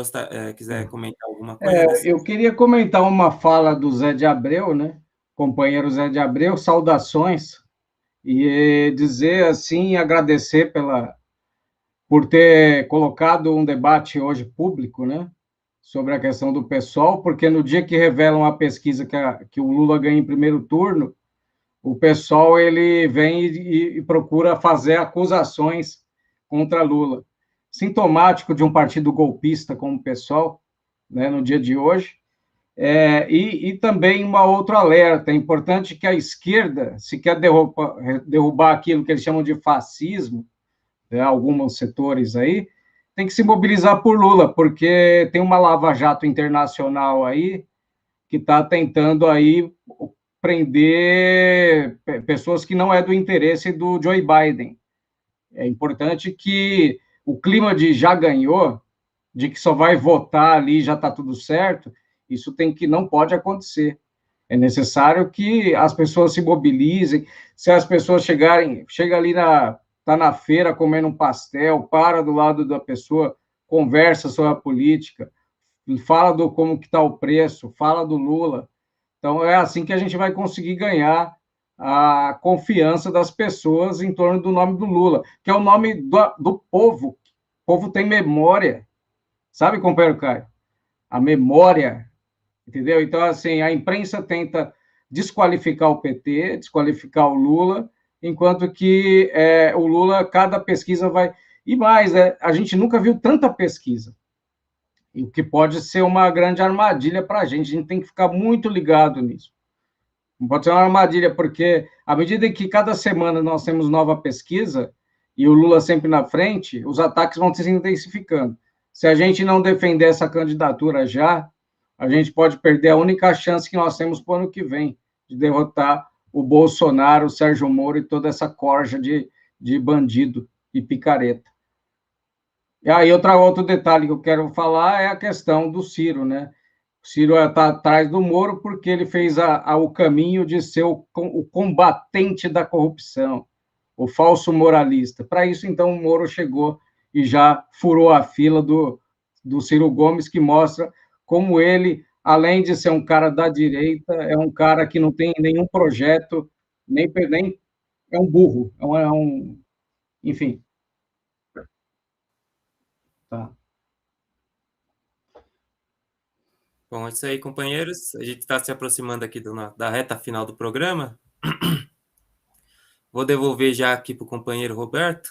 quiser comentar alguma coisa... Eu queria comentar uma fala do Zé de Abreu, né? Companheiro Zé de Abreu, saudações, e dizer assim, agradecer por ter colocado um debate hoje público, né? Sobre a questão do PSOL, porque no dia que revelam a pesquisa que o Lula ganha em primeiro turno, o PSOL ele vem e procura fazer acusações contra Lula. Sintomático de um partido golpista como o PSOL, né, no dia de hoje. E também uma outra alerta, é importante que a esquerda, se quer derrubar aquilo que eles chamam de fascismo, alguns setores aí, tem que se mobilizar por Lula, porque tem uma lava-jato internacional aí que está tentando aí prender pessoas que não é do interesse do Joe Biden. É importante que o clima de já ganhou, de que só vai votar ali, já está tudo certo, isso não pode acontecer. É necessário que as pessoas se mobilizem. Se as pessoas chega ali tá na feira comendo um pastel, para do lado da pessoa, conversa sobre a política, fala do como que está o preço, fala do Lula. Então, é assim que a gente vai conseguir ganhar a confiança das pessoas em torno do nome do Lula, que é o nome do povo. O povo tem memória. Sabe, companheiro Caio? A memória, entendeu? Então, assim, a imprensa tenta desqualificar o PT, desqualificar o Lula, enquanto que o Lula, cada pesquisa vai... E mais, a gente nunca viu tanta pesquisa, o que pode ser uma grande armadilha para a gente tem que ficar muito ligado nisso. Não pode ser uma armadilha, porque à medida que cada semana nós temos nova pesquisa, e o Lula sempre na frente, os ataques vão se intensificando. Se a gente não defender essa candidatura já, a gente pode perder a única chance que nós temos para o ano que vem, de derrotar o Bolsonaro, o Sérgio Moro e toda essa corja de bandido e picareta. E aí, outro detalhe que eu quero falar é a questão do Ciro, né? O Ciro está atrás do Moro porque ele fez o caminho de ser o combatente da corrupção, o falso moralista. Para isso, então, o Moro chegou e já furou a fila do Ciro Gomes, que mostra como ele, além de ser um cara da direita, é um cara que não tem nenhum projeto, nem é um burro, enfim. Tá. Bom, é isso aí, companheiros. A gente está se aproximando aqui da reta final do programa. Vou devolver já aqui para o companheiro Roberto,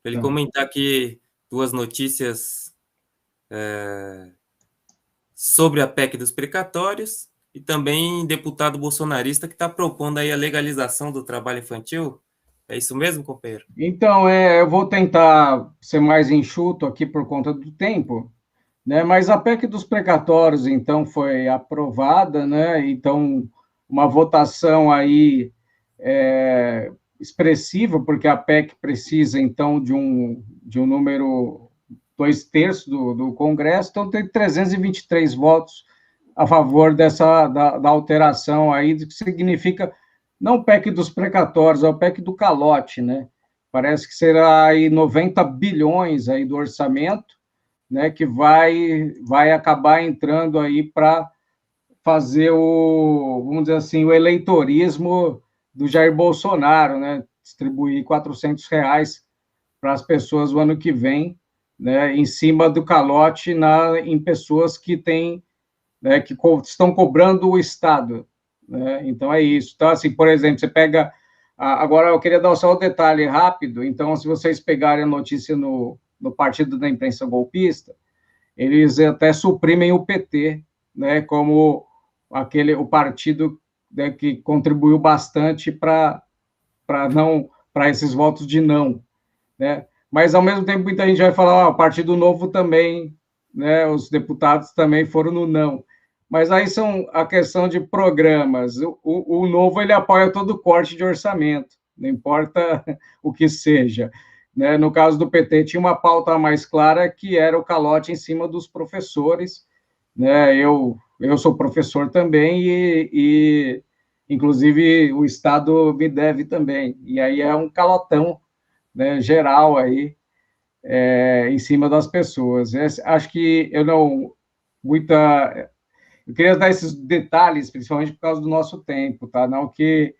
para ele comentar aqui 2 notícias sobre a PEC dos precatórios e também deputado bolsonarista que está propondo aí a legalização do trabalho infantil. É isso mesmo, companheiro? Então, eu vou tentar ser mais enxuto aqui por conta do tempo, né? Mas a PEC dos precatórios, então, foi aprovada, né? Então, uma votação aí expressiva, porque a PEC precisa, então, de um número 2/3 do Congresso, então tem 323 votos a favor da alteração aí, que significa não o PEC dos precatórios, é o PEC do calote, né? Parece que será aí 90 bilhões aí do orçamento, né, que vai acabar entrando aí para fazer vamos dizer assim, o eleitorismo do Jair Bolsonaro, né? Distribuir R$400 para as pessoas no ano que vem, né, em cima do calote em pessoas que têm, né, que estão cobrando o Estado, né? Então é isso. Então, assim, por exemplo, você pega... Agora, eu queria dar só um detalhe rápido. Então, se vocês pegarem a notícia no Partido da Imprensa Golpista, eles até suprimem o PT, né, como o partido, né, que contribuiu bastante para esses votos de não, né? Mas, ao mesmo tempo, muita gente vai falar, o Partido Novo também, né, os deputados também foram no não. Mas aí são a questão de programas. O Novo, ele apoia todo corte de orçamento, não importa o que seja, né? No caso do PT, tinha uma pauta mais clara, que era o calote em cima dos professores, né? Eu sou professor também e inclusive, o Estado me deve também. E aí é um calotão, né, geral aí, em cima das pessoas. Acho que eu queria dar esses detalhes, principalmente por causa do nosso tempo, tá? Não que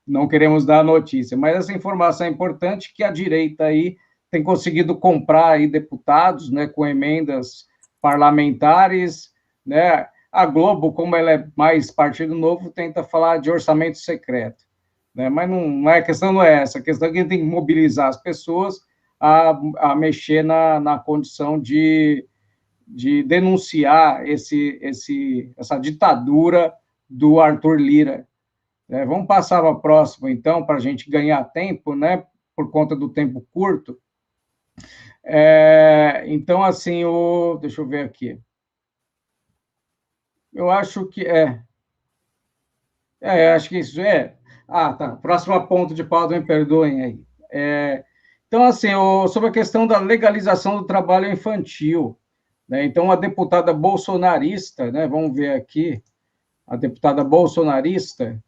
não queremos dar a notícia, mas essa informação é importante, que a direita aí tem conseguido comprar aí deputados, né, com emendas parlamentares, né? A Globo, como ela é mais Partido Novo, tenta falar de orçamento secreto, né? Mas a questão não é essa, a questão é que tem que mobilizar as pessoas a mexer na condição de denunciar essa ditadura do Arthur Lira. Vamos passar para a próxima, então, para a gente ganhar tempo, né, por conta do tempo curto. Então, assim, deixa eu ver aqui. Eu acho que acho que isso é... tá. Próximo ponto de pauta, me perdoem aí. Então, assim, sobre a questão da legalização do trabalho infantil, né? Então, a deputada bolsonarista, né, vamos ver aqui, a deputada bolsonarista,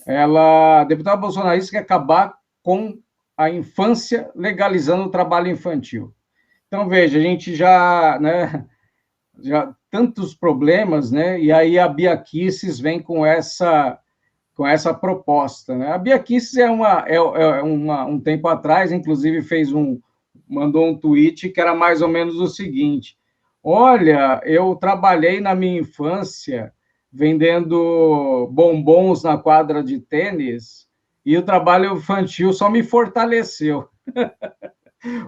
a deputada bolsonarista quer acabar com a infância legalizando o trabalho infantil. Então, veja, a gente já tantos problemas, né? E aí a Bia Kicis vem com essa proposta, né? A Bia Kicis um tempo atrás, inclusive mandou um tweet que era mais ou menos o seguinte: olha, eu trabalhei na minha infância vendendo bombons na quadra de tênis e o trabalho infantil só me fortaleceu.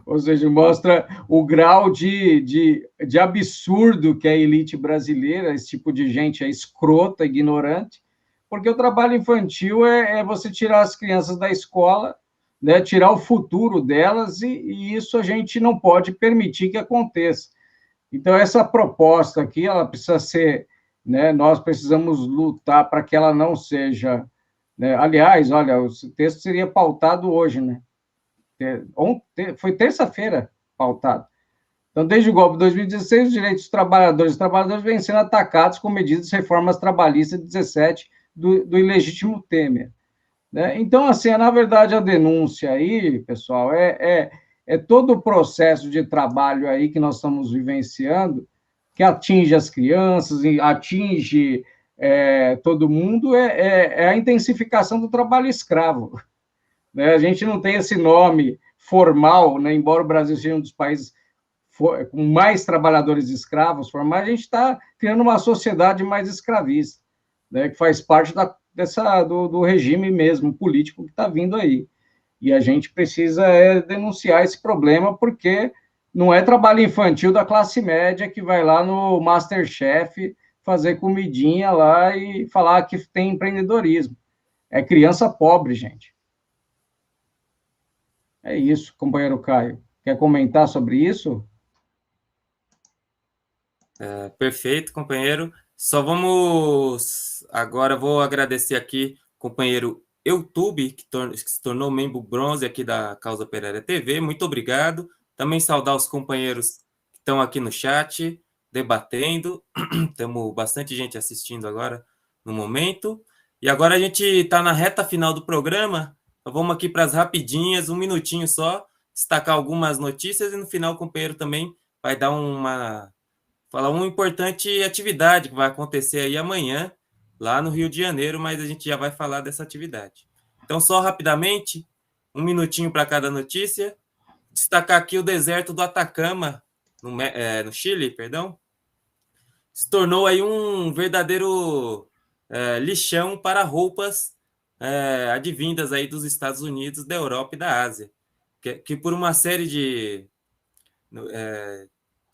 Ou seja, mostra o grau de absurdo que é a elite brasileira, esse tipo de gente é escrota, ignorante, porque o trabalho infantil é você tirar as crianças da escola, né, tirar o futuro delas, e isso a gente não pode permitir que aconteça. Então, essa proposta aqui, ela precisa ser, né, nós precisamos lutar para que ela não seja, né, aliás, olha, o texto seria pautado hoje, né? Foi terça-feira pautado. Então, desde o golpe de 2016, os direitos dos trabalhadores e trabalhadoras vêm sendo atacados com medidas de reformas trabalhistas de 17 do ilegítimo Temer. Né? Então, assim, na verdade, a denúncia aí, pessoal, é todo o processo de trabalho aí que nós estamos vivenciando, que atinge as crianças, atinge todo mundo, é a intensificação do trabalho escravo. Né? A gente não tem esse nome formal, né? Embora o Brasil seja um dos países com mais trabalhadores escravos formais, a gente está criando uma sociedade mais escravista, né? Que faz parte do regime mesmo político que está vindo aí. E a gente precisa denunciar esse problema, porque não é trabalho infantil da classe média que vai lá no MasterChef fazer comidinha lá e falar que tem empreendedorismo. É criança pobre, gente. É isso, companheiro Caio. Quer comentar sobre isso? Perfeito, companheiro. Só vamos... Agora vou agradecer aqui o companheiro YouTube, que se tornou membro bronze aqui da Causa Operária TV. Muito obrigado. Também saudar os companheiros que estão aqui no chat, debatendo. Temos bastante gente assistindo agora no momento. E agora a gente está na reta final do programa. Então vamos aqui para as rapidinhas, um minutinho só, destacar algumas notícias, e no final o companheiro também vai dar falar uma importante atividade que vai acontecer aí amanhã, lá no Rio de Janeiro, mas a gente já vai falar dessa atividade. Então, só rapidamente, um minutinho para cada notícia. Destacar aqui o deserto do Atacama, no Chile, perdão, se tornou aí um verdadeiro lixão para roupas advindas aí dos Estados Unidos, da Europa e da Ásia, que por uma série de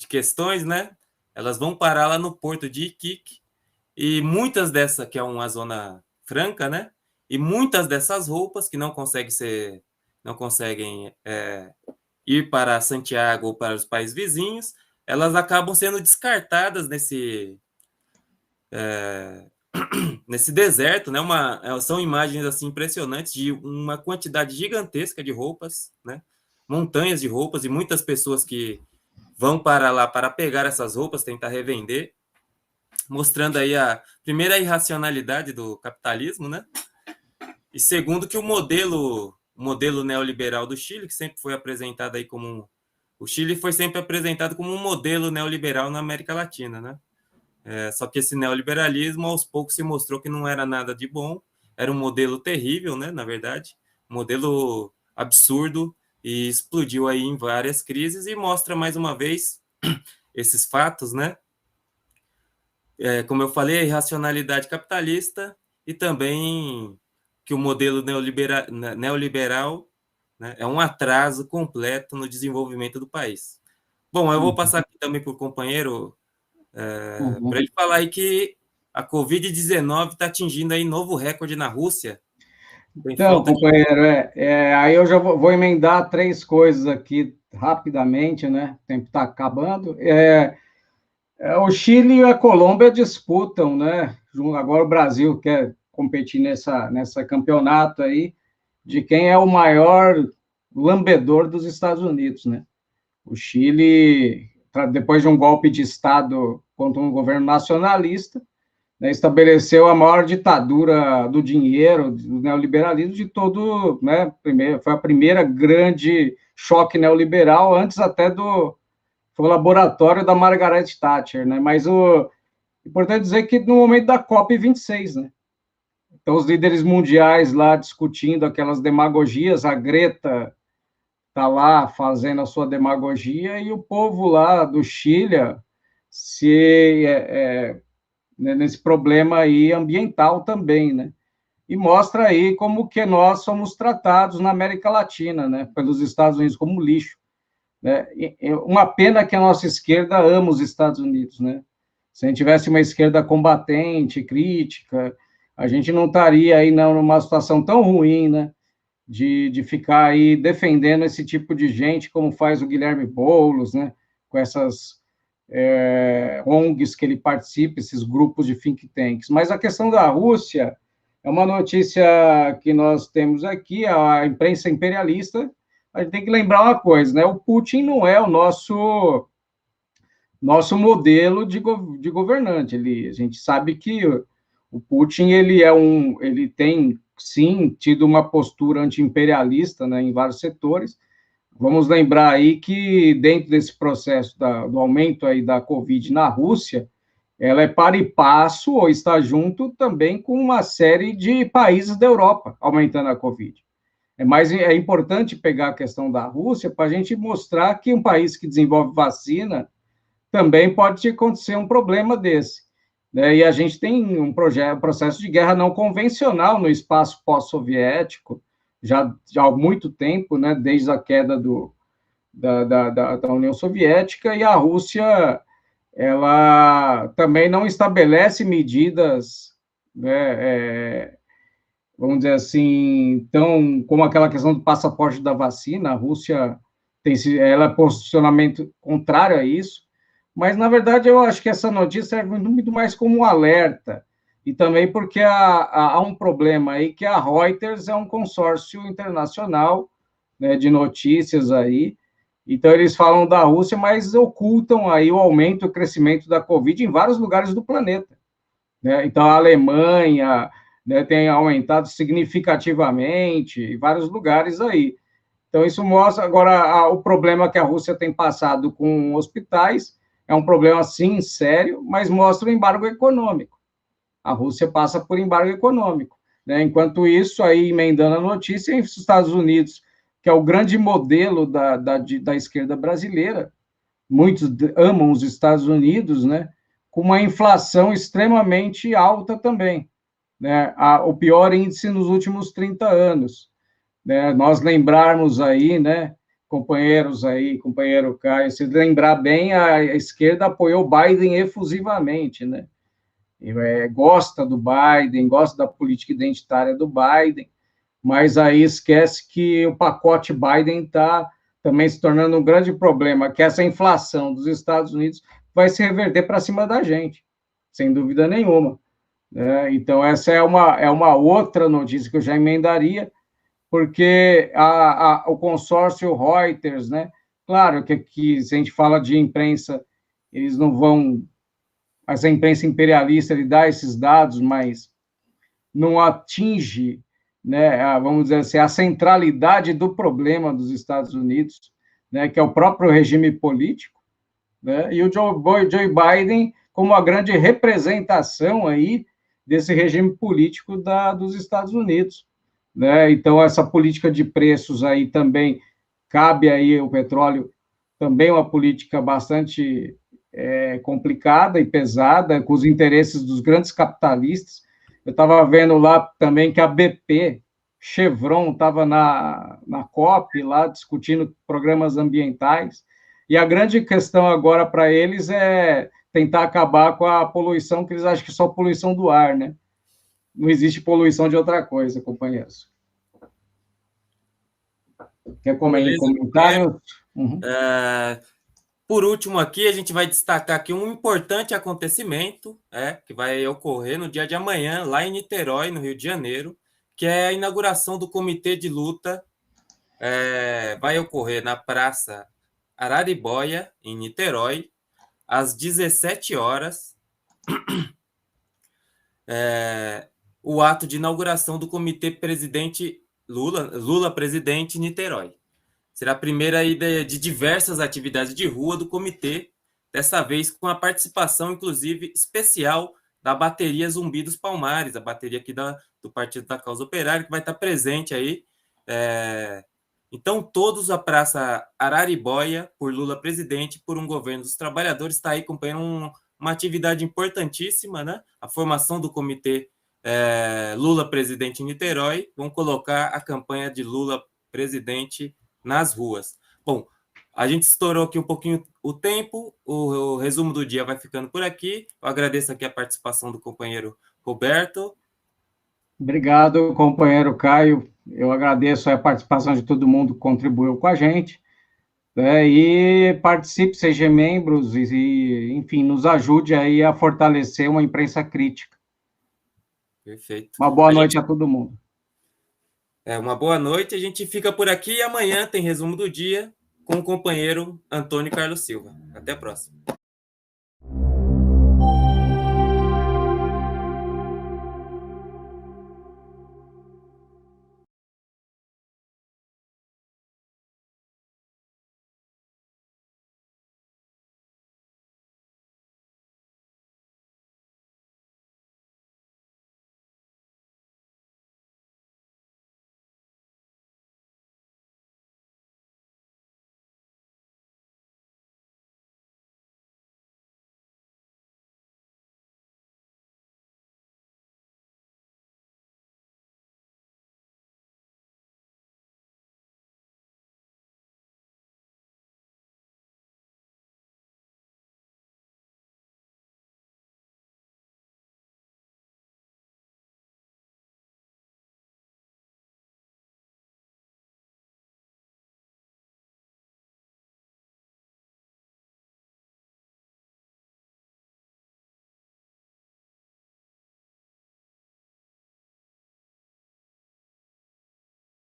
questões, né, elas vão parar lá no porto de Iquique, e muitas dessas, que é uma zona franca, né, e muitas dessas roupas que não conseguem ir para Santiago ou para os países vizinhos, elas acabam sendo descartadas nesse deserto, né? São imagens assim impressionantes de uma quantidade gigantesca de roupas, né? Montanhas de roupas, e muitas pessoas que vão para lá para pegar essas roupas, tentar revender, mostrando aí a primeira irracionalidade do capitalismo, né? E segundo, que o modelo neoliberal do Chile, que sempre foi apresentado aí o Chile foi sempre apresentado como um modelo neoliberal na América Latina, né? Só que esse neoliberalismo, aos poucos, se mostrou que não era nada de bom, era um modelo terrível, né, na verdade, um modelo absurdo, e explodiu aí em várias crises, e mostra mais uma vez esses fatos, né? Como eu falei, a irracionalidade capitalista, e também que o modelo neoliberal, né, é um atraso completo no desenvolvimento do país. Bom, eu vou passar aqui também para o companheiro, para ele falar aí que a Covid-19 está atingindo aí novo recorde na Rússia. Então, companheiro, aí eu já vou emendar 3 coisas aqui rapidamente, né? O tempo está acabando. O Chile e a Colômbia disputam, né? Agora o Brasil quer competir nessa campeonato aí, de quem é o maior lambedor dos Estados Unidos, né? O Chile, depois de um golpe de Estado contra um governo nacionalista, né, estabeleceu a maior ditadura do dinheiro, do neoliberalismo de todo, né, foi a primeira grande choque neoliberal, antes até foi o laboratório da Margaret Thatcher, né, mas importante dizer que no momento da COP26, né, então os líderes mundiais lá discutindo aquelas demagogias, a Greta está lá fazendo a sua demagogia e o povo lá do Chile se né, nesse problema aí ambiental também, né? E mostra aí como que nós somos tratados na América Latina, né, pelos Estados Unidos como lixo, né? Uma pena que a nossa esquerda ama os Estados Unidos, né? Se a gente tivesse uma esquerda combatente, crítica, a gente não estaria aí numa situação tão ruim, né? De ficar aí defendendo esse tipo de gente, como faz o Guilherme Boulos, né? Com essas ONGs que ele participa, esses grupos de think tanks. Mas a questão da Rússia é uma notícia que nós temos aqui, a imprensa imperialista. A gente tem que lembrar uma coisa, né? O Putin não é o nosso modelo de governante. A gente sabe que o Putin ele tem sim tido uma postura anti-imperialista, né, em vários setores. Vamos lembrar aí que dentro desse processo do aumento aí da Covid na Rússia, ela é para e passo ou está junto também com uma série de países da Europa aumentando a Covid. Mas é importante pegar a questão da Rússia para a gente mostrar que um país que desenvolve vacina também pode acontecer um problema desse, né? E a gente tem um processo de guerra não convencional no espaço pós-soviético, já há muito tempo, né? Desde a queda da União Soviética, e a Rússia ela também não estabelece medidas, né, vamos dizer assim, tão como aquela questão do passaporte da vacina. A Rússia ela é posicionamento contrário a isso, mas na verdade eu acho que essa notícia serve muito mais como um alerta, e também porque há um problema aí, que a Reuters é um consórcio internacional, né, de notícias aí. Então, eles falam da Rússia, mas ocultam aí o aumento, o crescimento da Covid em vários lugares do planeta, né? Então, a Alemanha, né, tem aumentado significativamente em vários lugares aí. Então, isso mostra agora o problema que a Rússia tem passado com hospitais. É um problema, sim, sério, mas mostra o embargo econômico. A Rússia passa por embargo econômico, né? Enquanto isso, aí emendando a notícia, os Estados Unidos, que é o grande modelo da esquerda brasileira, muitos amam os Estados Unidos, né? Com uma inflação extremamente alta também, né? O pior índice nos últimos 30 anos, né? Nós lembrarmos aí, né, companheiros aí, companheiro Caio, se lembrar bem, a esquerda apoiou Biden efusivamente, né? Gosta do Biden, gosta da política identitária do Biden, mas aí esquece que o pacote Biden está também se tornando um grande problema, que essa inflação dos Estados Unidos vai se reverter para cima da gente, sem dúvida nenhuma, né? Então, essa é uma outra notícia que eu já emendaria, porque o consórcio Reuters, né? Claro que se a gente fala de imprensa, eles não vão... Essa imprensa imperialista, ele dá esses dados, mas não atinge, né, vamos dizer assim, a centralidade do problema dos Estados Unidos, né, que é o próprio regime político, né, e o Joe Biden como a grande representação aí desse regime político dos Estados Unidos, né? Então, essa política de preços aí também, cabe aí o petróleo, também uma política bastante complicada e pesada, com os interesses dos grandes capitalistas. Eu estava vendo lá também que a BP, Chevron, estava na COP, lá discutindo programas ambientais, e a grande questão agora para eles é tentar acabar com a poluição, que eles acham que é só poluição do ar, né? Não existe poluição de outra coisa, companheiros. Quer comentário? Uhum. Por último aqui, a gente vai destacar aqui um importante acontecimento que vai ocorrer no dia de amanhã, lá em Niterói, no Rio de Janeiro, que é a inauguração do Comitê de Luta. Vai ocorrer na Praça Araribóia, em Niterói, às 17 horas. o ato de inauguração do Comitê Presidente Lula Presidente Niterói. Será a primeira aí de diversas atividades de rua do comitê, dessa vez com a participação, inclusive, especial da bateria Zumbi dos Palmares, a bateria aqui do Partido da Causa Operária, que vai estar presente aí. Então, todos à Praça Araribóia, por Lula Presidente, por um governo dos trabalhadores, está aí acompanhando uma atividade importantíssima, né? A formação do Comitê Lula Presidente em Niterói. Vão colocar a campanha de Lula Presidente nas ruas. Bom, a gente estourou aqui um pouquinho o tempo, o resumo do dia vai ficando por aqui. Eu agradeço aqui a participação do companheiro Roberto. Obrigado, companheiro Caio. Eu agradeço a participação de todo mundo que contribuiu com a gente. E participe, seja membros e, enfim, nos ajude aí a fortalecer uma imprensa crítica. Perfeito. Uma boa noite a todo mundo. Uma boa noite. A gente fica por aqui e amanhã tem resumo do dia com o companheiro Antônio Carlos Silva. Até a próxima.